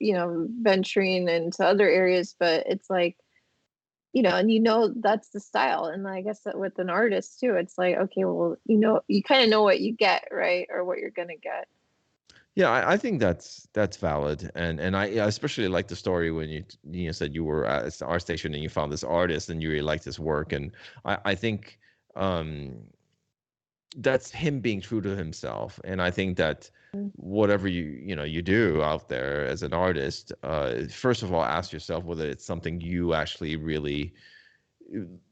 venturing into other areas, but it's like, and that's the style. And I guess that with an artist too, it's like, okay, well, you kind of know what you get, right? Or what you're gonna get. yeah, I think that's valid, and I especially like the story when you said you were at our station and you found this artist and you really liked his work, and I think um, that's him being true to himself, and I think that whatever you do out there as an artist, first of all, ask yourself whether it's something you actually really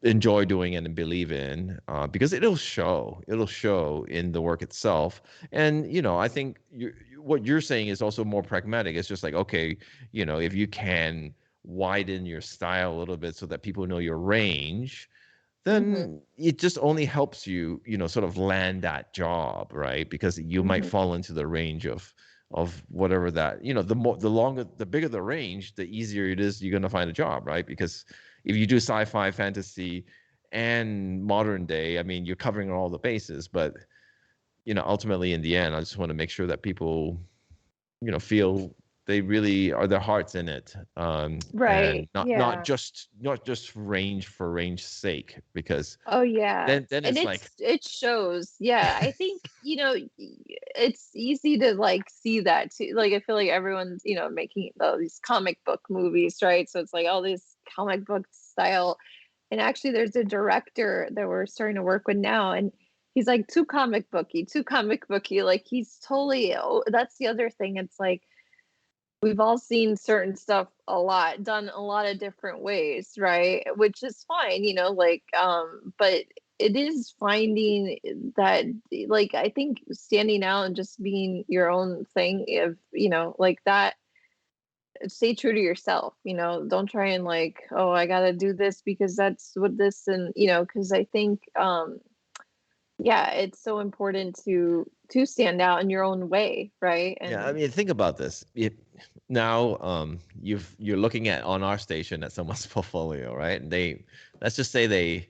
enjoy doing and believe in, because it'll show in the work itself. And I think what you're saying is also more pragmatic. It's just like, okay, if you can widen your style a little bit so that people know your range, Hmm. then it just only helps you, sort of land that job, right? Because you might Hmm. fall into the range of whatever that, the longer, the bigger the range, the easier it is you're going to find a job, right? Because if you do sci-fi, fantasy, and modern day, I mean, you're covering all the bases. But ultimately, in the end, I just want to make sure that people, feel they really are, their hearts in it, and Right. not not Yeah. just not just range for range's sake, because Oh yeah. then And it's like, it shows. Yeah. I think, it's easy to like see that too. Like, I feel like everyone's, making all these comic book movies, right? So it's like all this comic book style. And actually, there's a director that we're starting to work with now, and he's like too comic booky. Like, he's totally. Oh, that's the other thing. It's like we've all seen certain stuff a lot done a lot of different ways, right? Which is fine, like, but it is finding that, like, I think standing out and just being your own thing, if like that, stay true to yourself. Don't try and like, oh, I gotta do this because that's what this, and because I think, yeah, it's so important to stand out in your own way, right? yeah, I And mean, think about this. Now, you're looking at on our station at someone's portfolio, right? And let's just say they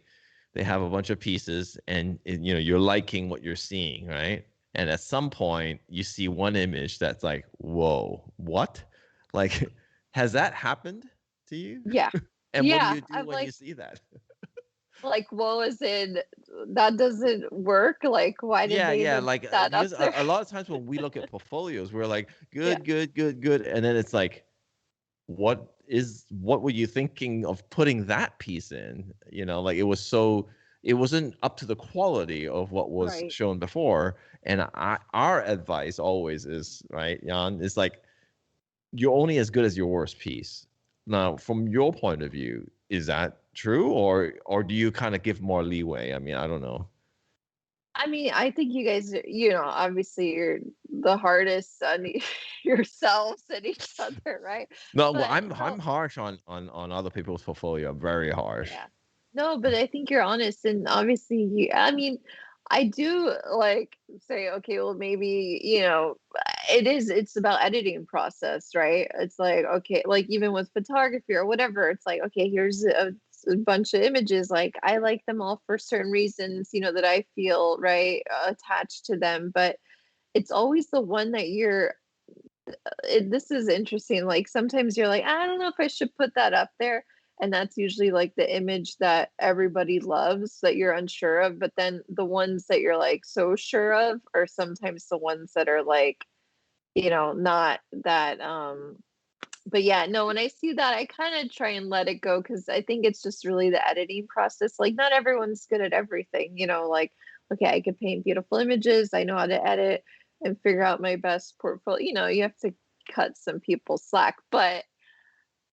have a bunch of pieces, and you're liking what you're seeing, right? And at some point you see one image that's like, whoa, what? Like, has that happened to you? yeah. And what do Yeah, you do I'm when you like, see that? What was it? That doesn't work. Like, why did Yeah, they yeah, even like, put that up because there? a lot of times when we look at portfolios, we're like, Yeah. good, good, good, good, and then it's like, what were you thinking of putting that piece in? Like, it wasn't up to the quality of what was Right. shown before. And our advice always is, right, Jan, is like, you're only as good as your worst piece. Now, from your point of view, is that true, or do you kind of give more leeway? I mean, I don't know. I mean, I think you guys, obviously you're the hardest on yourselves and each other, right? No, well, But I'm no, harsh on other people's portfolio. Very harsh. yeah. No, but I think you're honest, and obviously I mean, I do like say, okay, well, maybe, it's about editing process, right? It's like, okay, like even with photography or whatever, it's like, okay, here's a bunch of images, like I like them all for certain reasons, that I feel right attached to them, but it's always the one that this is interesting. Like sometimes you're like, I don't know if I should put that up there. And that's usually like the image that everybody loves that you're unsure of. But then the ones that you're like so sure of are sometimes the ones that are like, not that but yeah, no, when I see that, I kind of try and let it go because I think it's just really the editing process. Like, not everyone's good at everything, like, okay, I could paint beautiful images, I know how to edit and figure out my best portfolio. You have to cut some people slack, but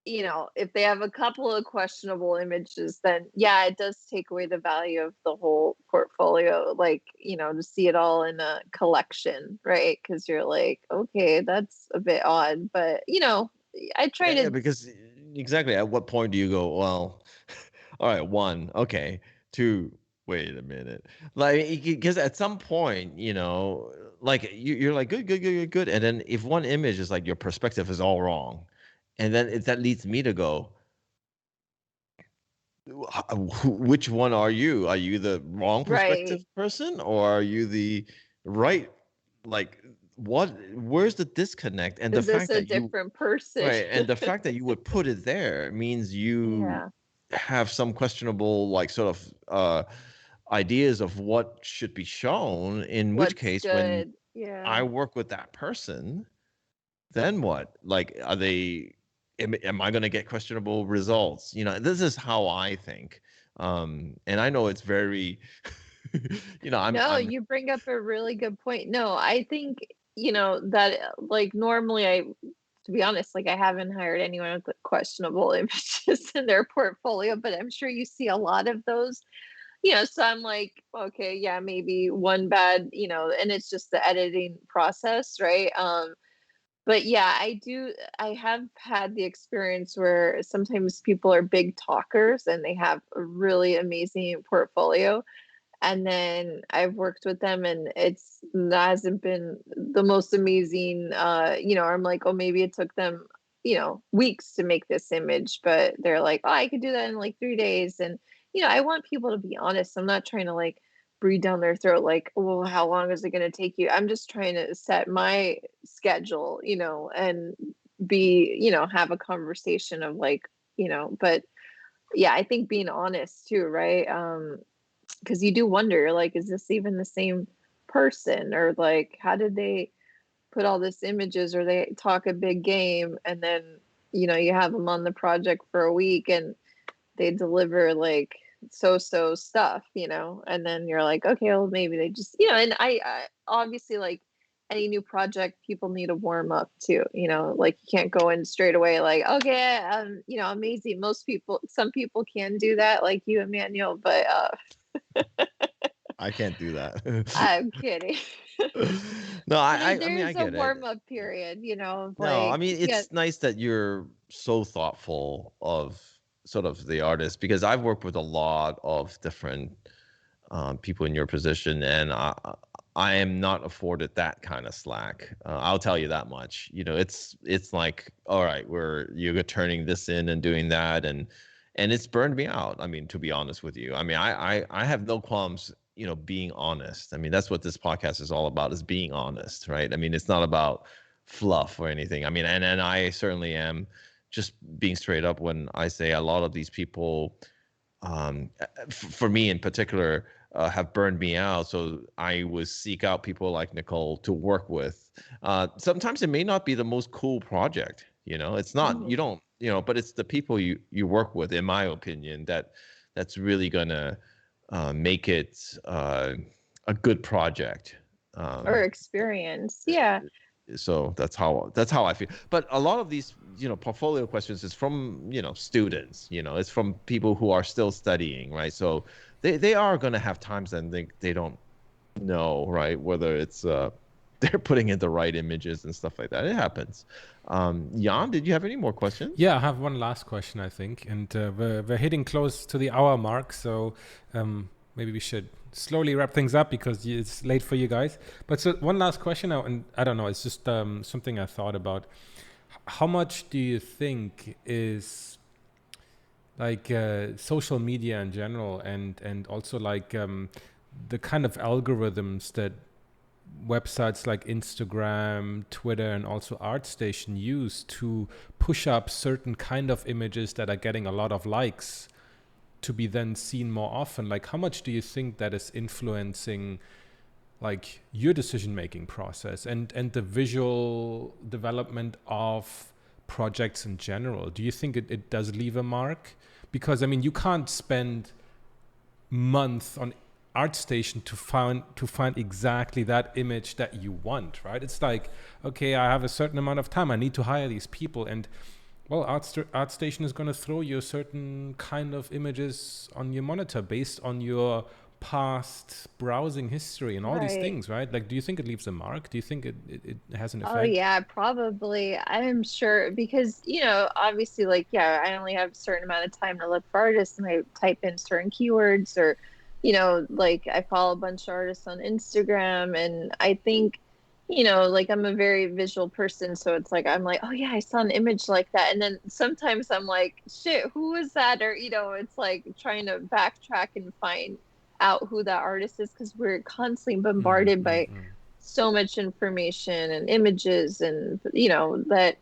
if they have a couple of questionable images, then yeah, it does take away the value of the whole portfolio, like, to see it all in a collection, right? Because you're like, okay, that's a bit odd, but I try Yeah, to. because exactly at what point do you go, well, all right, one, okay, two, wait a minute. Like, because at some point, like you're like, good, good, good, good, good. And then if one image is like your perspective is all wrong, and then that leads me to go, which one are you? Are you the wrong Right. perspective person, or are you the right? Like, where's the disconnect? And the Is this fact a that you different person? Right, and the fact that you would put it there means you Yeah. have some questionable, like, sort of ideas of what should be shown. In which What's case, when good? Yeah. I work with that person, then what? Like, am I going to get questionable results? This is how I think. And I know it's very, No, I'm you bring up a really good point. No, I think, that like normally to be honest, like I haven't hired anyone with questionable images in their portfolio, but I'm sure you see a lot of those. So I'm like, okay, yeah, maybe one bad, and it's just the editing process, right? But yeah, I have had the experience where sometimes people are big talkers and they have a really amazing portfolio, and then I've worked with them and hasn't been the most amazing. I'm like, oh, maybe it took them weeks to make this image, but they're like, oh, I could do that in like 3 days. And I want people to be honest. I'm not trying to like breathe down their throat like, well, how long is it going to take you? I'm just trying to set my schedule, and be, have a conversation of like, but yeah, I think being honest too, right? Because you do wonder, like, is this even the same person? Or like, how did they put all this images, or they talk a big game and then, you have them on the project for a week and they deliver like so stuff, and then you're like, okay, well, maybe they just, and I obviously, like any new project, people need to warm up too, like you can't go in straight away like, okay, amazing. Some people can do that, like you, Emmanuel, but I can't do that. I'm kidding. No, I mean, I There's a get it. warm up period, of No, I like, mean, yeah. it's nice that you're so thoughtful of sort of the artist, because I've worked with a lot of different people in your position, and I am not afforded that kind of slack. I'll tell you that much. It's like, all right, you're turning this in and doing that, and it's burned me out. I mean, to be honest with you, I mean, I have no qualms, being honest. I mean, that's what this podcast is all about, is being honest, right? I mean, it's not about fluff or anything. I mean, and I certainly am just being straight up when I say a lot of these people, for me in particular, have burned me out. So I would seek out people like Nicole to work with. Sometimes it may not be the most cool project. It's not. You Mhm. don't. But it's the people you work with, in my opinion, that's really gonna make it a good project. Or Um, experience, yeah. so that's how I feel. But a lot of these, portfolio questions is from, students. It's from people who are still studying, right? So they are going to have times and they don't know, right, whether it's they're putting in the right images and stuff like that. It happens. Jan, did you have any more questions? Yeah, I have one last question, I think, and we're hitting close to the hour mark, so maybe we should slowly wrap things up because it's late for you guys. But so one last question, and I don't know, it's just something I thought about. How much do you think is like social media in general, and also like the kind of algorithms that websites like Instagram, Twitter, and also ArtStation use to push up certain kind of images that are getting a lot of likes to be then seen more often. Like, how much do you think that is influencing like your decision-making process and the visual development of projects in general? Do you think it does leave a mark? Because I mean, you can't spend months on ArtStation to find exactly that image that you want, right? It's like, okay, I have a certain amount of time, I need to hire these people, and well, ArtStation is going to throw you a certain kind of images on your monitor based on your past browsing history and all these Right. things, right? Like, do you think it leaves a mark? Do you think it has an Oh effect? yeah, probably. I'm sure because, obviously like, yeah, I only have a certain amount of time to look for artists and I type in certain keywords or, like I follow a bunch of artists on Instagram and I think, like I'm a very visual person. So it's like, I'm like, oh yeah, I saw an image like that. And then sometimes I'm like, shit, who was that? Or, it's like trying to backtrack and find out who that artist is because we're constantly Mm, bombarded mm, by mm. so much information and images and that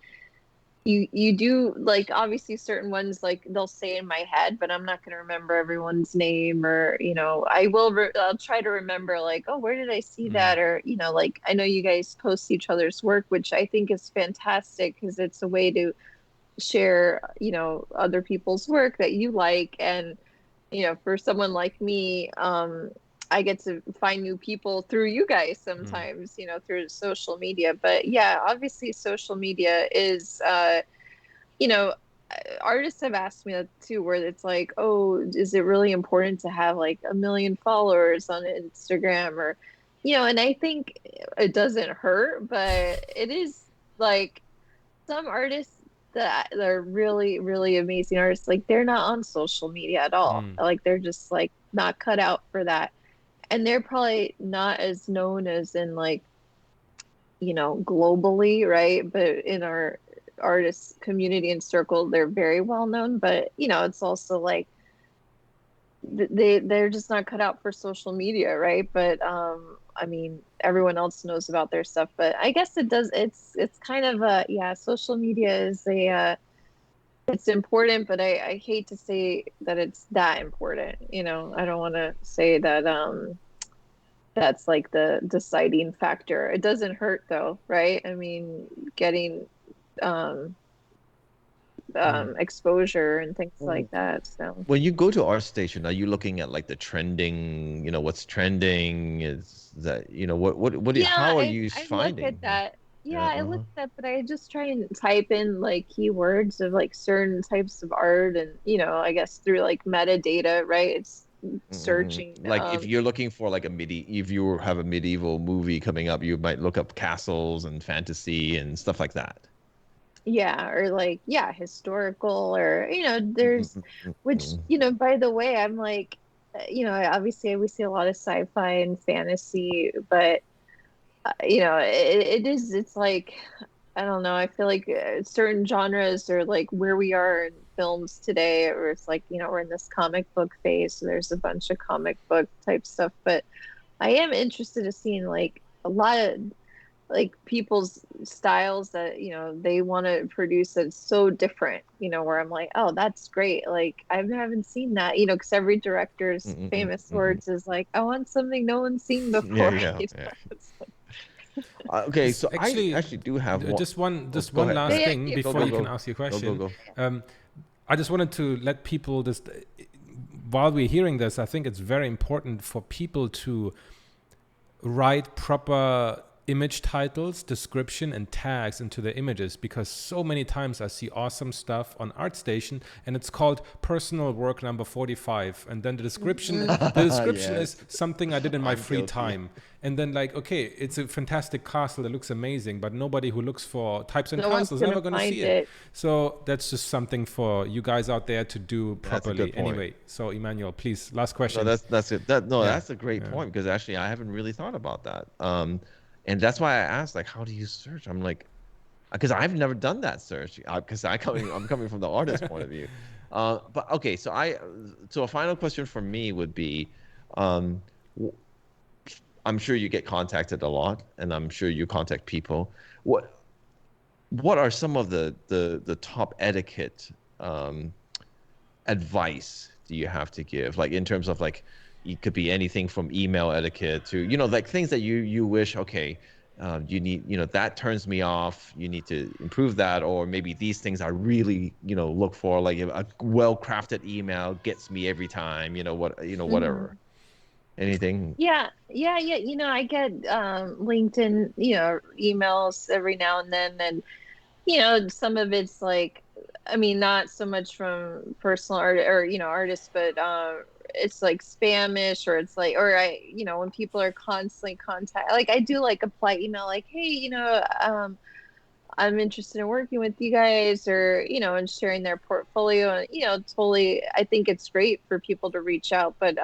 you do like obviously certain ones like they'll say in my head but I'm not going to remember everyone's name or I'll try to remember like oh where did I see Mm. that or like I know you guys post each other's work which I think is fantastic because it's a way to share other people's work that you like and for someone like me, I get to find new people through you guys Mm. sometimes, through social media. But yeah, obviously social media is, you know, artists have asked me that too, where it's like, oh, is it really important to have like a million followers on Instagram or, and I think it doesn't hurt, but it is like some artists that are really, really amazing artists, like they're not on social media at all. Mm. Like they're just like not cut out for that. And they're probably not as known as in like, globally, right? But in our artist community and circle, they're very well known. But it's also like they're just not cut out for social media, right? But I mean, everyone else knows about their stuff. But I guess it's kind of a yeah, social media is a it's important, but I hate to say that it's that important. I don't want to say that that's like the deciding factor. It doesn't hurt though, right? I mean, getting um Mm. exposure and things like that. So When you go to ArtStation, are you looking at like the trending, what's trending? Is that, yeah, how are I you I look at finding? that. Yeah, Yeah, I look uh-huh. at that, but I just try and type in like keywords of like certain types of art and I guess through like metadata, right? It's searching Like if you're looking for like if you have a medieval movie coming up, you might look up castles and fantasy and stuff like that. yeah, or like, yeah, historical or, Mm, there's, mm, mm, which, mm, by the way, I'm like, obviously we see a lot of sci-fi and fantasy, but, it's like, I don't know, I feel like certain genres are like where we are in films today, or it's like, we're in this comic book phase, so there's a bunch of comic book type stuff, but I am interested in seeing like a lot of like people's styles that they want to produce that's so different where I'm like oh that's great like I haven't seen that because every director's mm, mm, famous mm, mm. words is like I want something no one's seen Yeah, before yeah, you yeah. know? It's like, Okay, This so I actually, actually do have one. Oh, just go one ahead, go last ahead. they, thing yeah, Go, before go, you can go. ask your Go, go, question. go. I just wanted to let people just, while we're hearing this, I think it's very important for people to write proper image titles, description, and tags into the images because so many times I see awesome stuff on ArtStation and it's called personal work number 45 and then the description is Yes, something I did in my I'm free guilty. time and then like okay it's a fantastic castle that looks amazing but nobody who looks for types in no one's castles is gonna never going to see find it, it. so that's just something for you guys out there to do That's a good properly point. anyway. So Emmanuel, please, last No, question. that's it. No, Yeah, that's a great yeah. point because actually I haven't really thought about that. And that's why I asked, like, how do you search? I'm like, because I've never done that search. Because I'm coming from the artist point of view. But okay, so a final question for me would be, um, w- I'm sure you get contacted a lot, and I'm sure you contact people. What what are some of the top etiquette um, advice do you have to give? Like in terms of like, it could be anything from email etiquette to, like things that you wish, okay, you need, that turns me off. You need to improve that, or maybe these things I really, look for, like a well-crafted email gets me every time. Whatever. Mhm. Anything. Yeah. I get LinkedIn, emails every now and then, and some of it's like, I mean, not so much from personal art or, artists, but it's like spamish, or it's like, or when people are constantly contact, like I do like a polite email, like, hey, I'm interested in working with you guys, or, and sharing their portfolio. And, totally, I think it's great for people to reach out, but,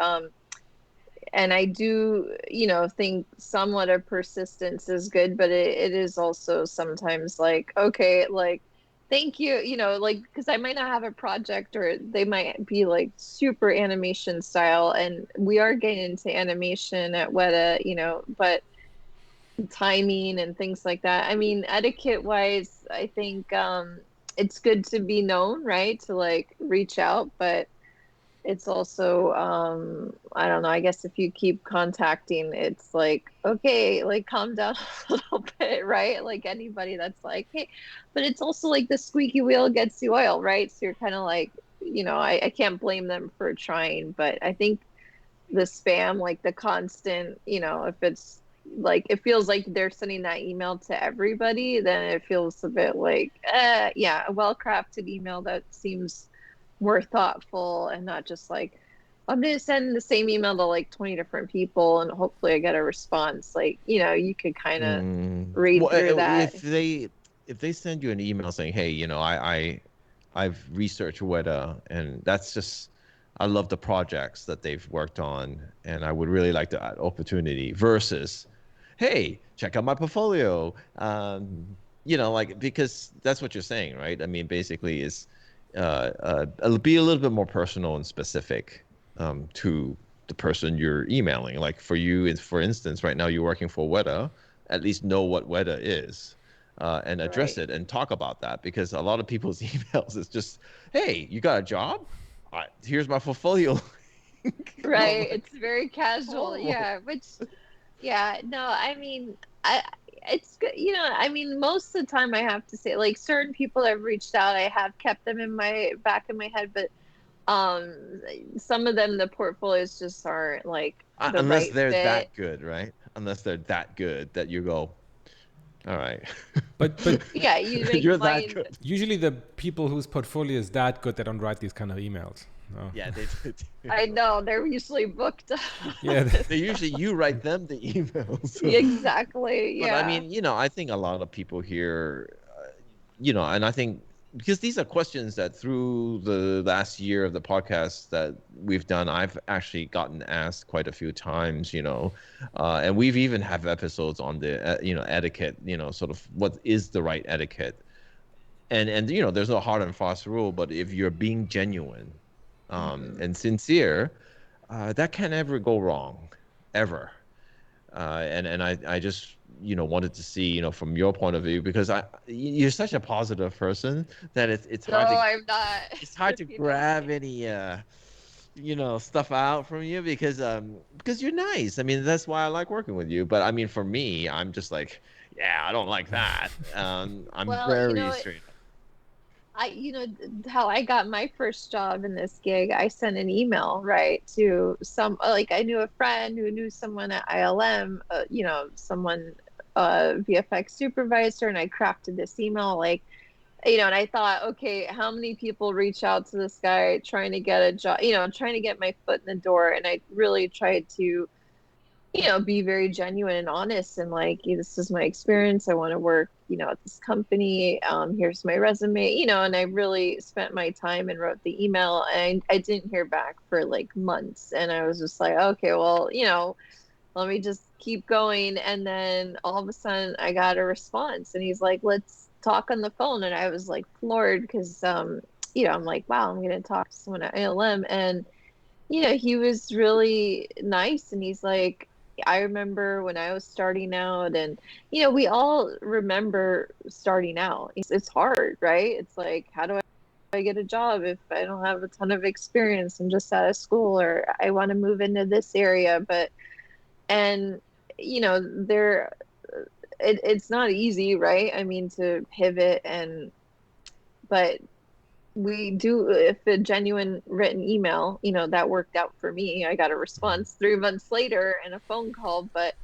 and I do, think somewhat of persistence is good, but it is also sometimes like, okay, like, thank you, like, because I might not have a project, or they might be like super animation style, and we are getting into animation at Weta, but timing and things like that. I mean, etiquette wise, I think it's good to be known, right? To like reach out, but it's also I don't know, I guess if you keep contacting, it's like, okay, like calm down a little bit, right? Like anybody that's like, hey, but it's also like the squeaky wheel gets the oil, right? So you're kind of like, I can't blame them for trying, but I think the spam, like the constant, if it's like, it feels like they're sending that email to everybody, then it feels a bit like, yeah, a well-crafted email that seems more thoughtful, and not just like, I'm going to send the same email to like 20 different people and hopefully I get a response. Like, you could kind of read Well, through that. if they send you an email saying, hey, I've researched Weta, and that's just, I love the projects that they've worked on, and I would really like that opportunity, versus, hey, check out my portfolio. Like, because that's what you're saying, right? I mean, basically is be a little bit more personal and specific to the person you're emailing. Like for you, for instance, right now you're working for Weta, at least know what Weta is, and address Right. it and talk about that, because a lot of people's emails is just, hey, you got a job? Here's my portfolio. I'm Right. like, It's very casual. oh. Yeah. Which, yeah, no, I mean, it's good. I mean, most of the time I have to say, like, certain people that have reached out, I have kept them in my back of my head, but um, some of them, the portfolios just aren't like the Unless right they're fit. that good, right? Unless they're that good that you go, all right, But Yeah, you make you're that mine. good. usually the people whose portfolio is that good, they don't write these kind of emails. No. Yeah, they do. I know they're usually booked up. Yeah. They usually, you write them the emails. Exactly. But I Yeah. mean, I think a lot of people here, and I think because these are questions that through the last year of the podcast that we've done, I've actually gotten asked quite a few times, and we've even have episodes on the, etiquette, sort of what is the right etiquette. And there's no hard and fast rule, but if you're being genuine Hmm. and sincere, that can never go wrong, ever. And I just wanted to see, from your point of view, because you're such a positive person that it's No, hard to I'm not. it's hard If to you know grab me. any stuff out from you, because you're nice. I mean, that's why I like working with you. But I mean, for me, I'm just like, yeah, I don't like that. I'm Well, very straight up. how I got my first job in this gig, I sent an email, right, to some, like, I knew a friend who knew someone at ILM, someone, VFX supervisor, and I crafted this email, like, and I thought, okay, how many people reach out to this guy trying to get a job, trying to get my foot in the door, and I really tried to, be very genuine and honest, and like, this is my experience. I want to work, at this company. Here's my resume, and I really spent my time and wrote the email, and I didn't hear back for like months. And I was just like, okay, well, let me just keep going. And then all of a sudden I got a response, and he's like, let's talk on the phone. And I was like floored because I'm like, wow, I'm going to talk to someone at ALM. And, he was really nice. And he's like, I remember when I was starting out, and, we all remember starting out. It's hard, right? It's like, how do I get a job if I don't have a ton of experience? I'm just out of school, or I want to move into this area. And, there, it's not easy, right? I mean, to pivot but we do, if a genuine written email, that worked out for me. I got a response 3 months later and a phone call, but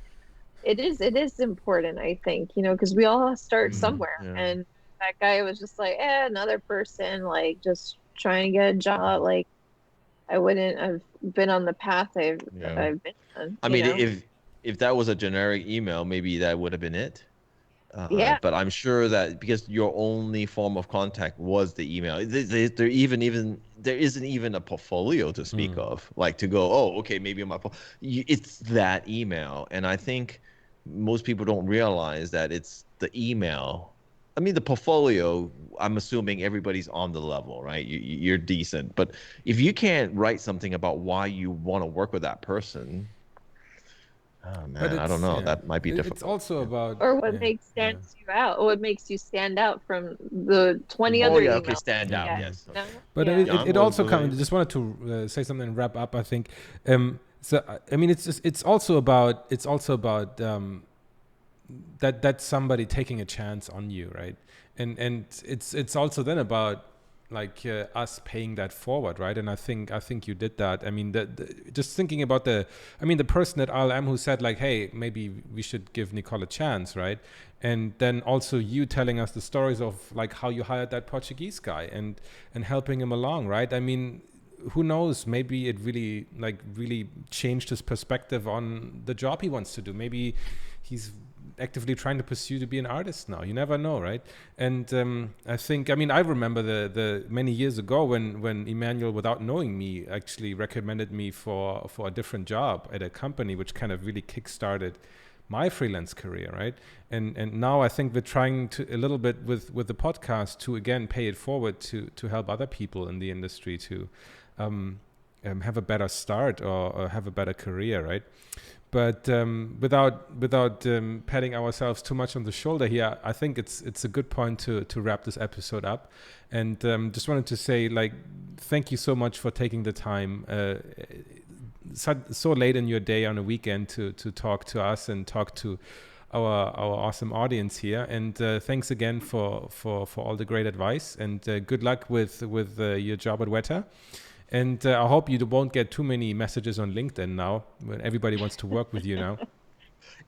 it is important, I think, because we all start somewhere. Yeah. And that guy was just like, another person, like, just trying to get a job. Like, I wouldn't have been on the path I've been on. I mean, if that was a generic email, maybe that would have been it. Yeah. But I'm sure that because your only form of contact was the email, there isn't even a portfolio to speak of, like to go, oh, okay, maybe on my phone. It's that email, and I think most people don't realize that it's the email. I mean, the portfolio, I'm assuming everybody's on the level, right? You're decent, but if you can't write something about why you want to work with that person, oh man, I don't know. That might be difficult. It's also about, or what makes you out, what makes you stand out from the 20 other emails. Okay, stand out, yes. But it also comes. I just wanted to say something and wrap up. I think. So I mean, it's also about that somebody taking a chance on you, right? And it's also then about like us paying that forward, right? And I think you did that. I mean, just thinking about the person at RLM who said like, hey, maybe we should give Nicole a chance, right? And then also you telling us the stories of like how you hired that Portuguese guy and helping him along, right? I mean, who knows? Maybe it really changed his perspective on the job he wants to do. Maybe he's actively trying to pursue to be an artist now. You never know, right? And I think, I mean, I remember the many years ago when Emmanuel, without knowing me, actually recommended me for a different job at a company, which kind of really kickstarted my freelance career, right? And now I think we're trying to a little bit with the podcast to again pay it forward to help other people in the industry to have a better start or have a better career, right? But without patting ourselves too much on the shoulder here, I think it's a good point to wrap this episode up. And just wanted to say, like, thank you so much for taking the time so late in your day on a weekend to talk to us and talk to our awesome audience here. And thanks again for all the great advice, and good luck with your job at Weta. And I hope you won't get too many messages on LinkedIn now when everybody wants to work with you now.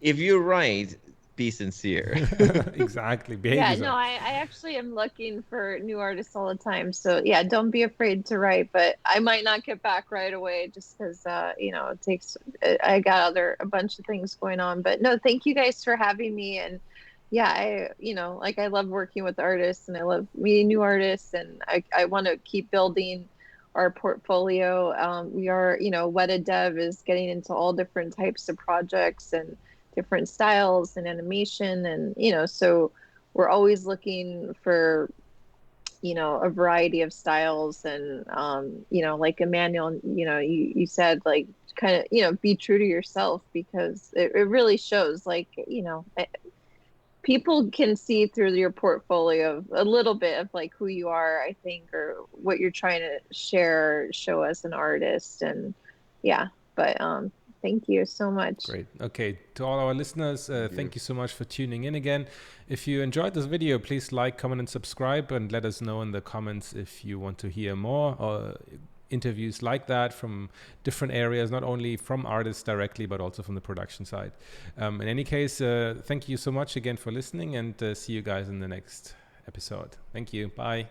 If you're right, be sincere. Exactly. I actually am looking for new artists all the time. So yeah, don't be afraid to write, but I might not get back right away just because, it takes, I got a bunch of things going on. But no, thank you guys for having me. And yeah, I love working with artists and I love meeting new artists, and I want to keep building our portfolio. We are, Weta Dev is getting into all different types of projects and different styles and animation. And, so we're always looking for, a variety of styles. And, like Emmanuel, you said, like, kind of, be true to yourself, because it really shows, like, people can see through your portfolio a little bit of like who you are, I think, or what you're trying to show as an artist. And yeah, but thank you so much. Great. Okay, to all our listeners, thank you so much for tuning in again. If you enjoyed this video, please like, comment, and subscribe, and let us know in the comments if you want to hear more or interviews like that from different areas, not only from artists directly, but also from the production side. In any case, thank you so much again for listening, and see you guys in the next episode. Thank you. Bye.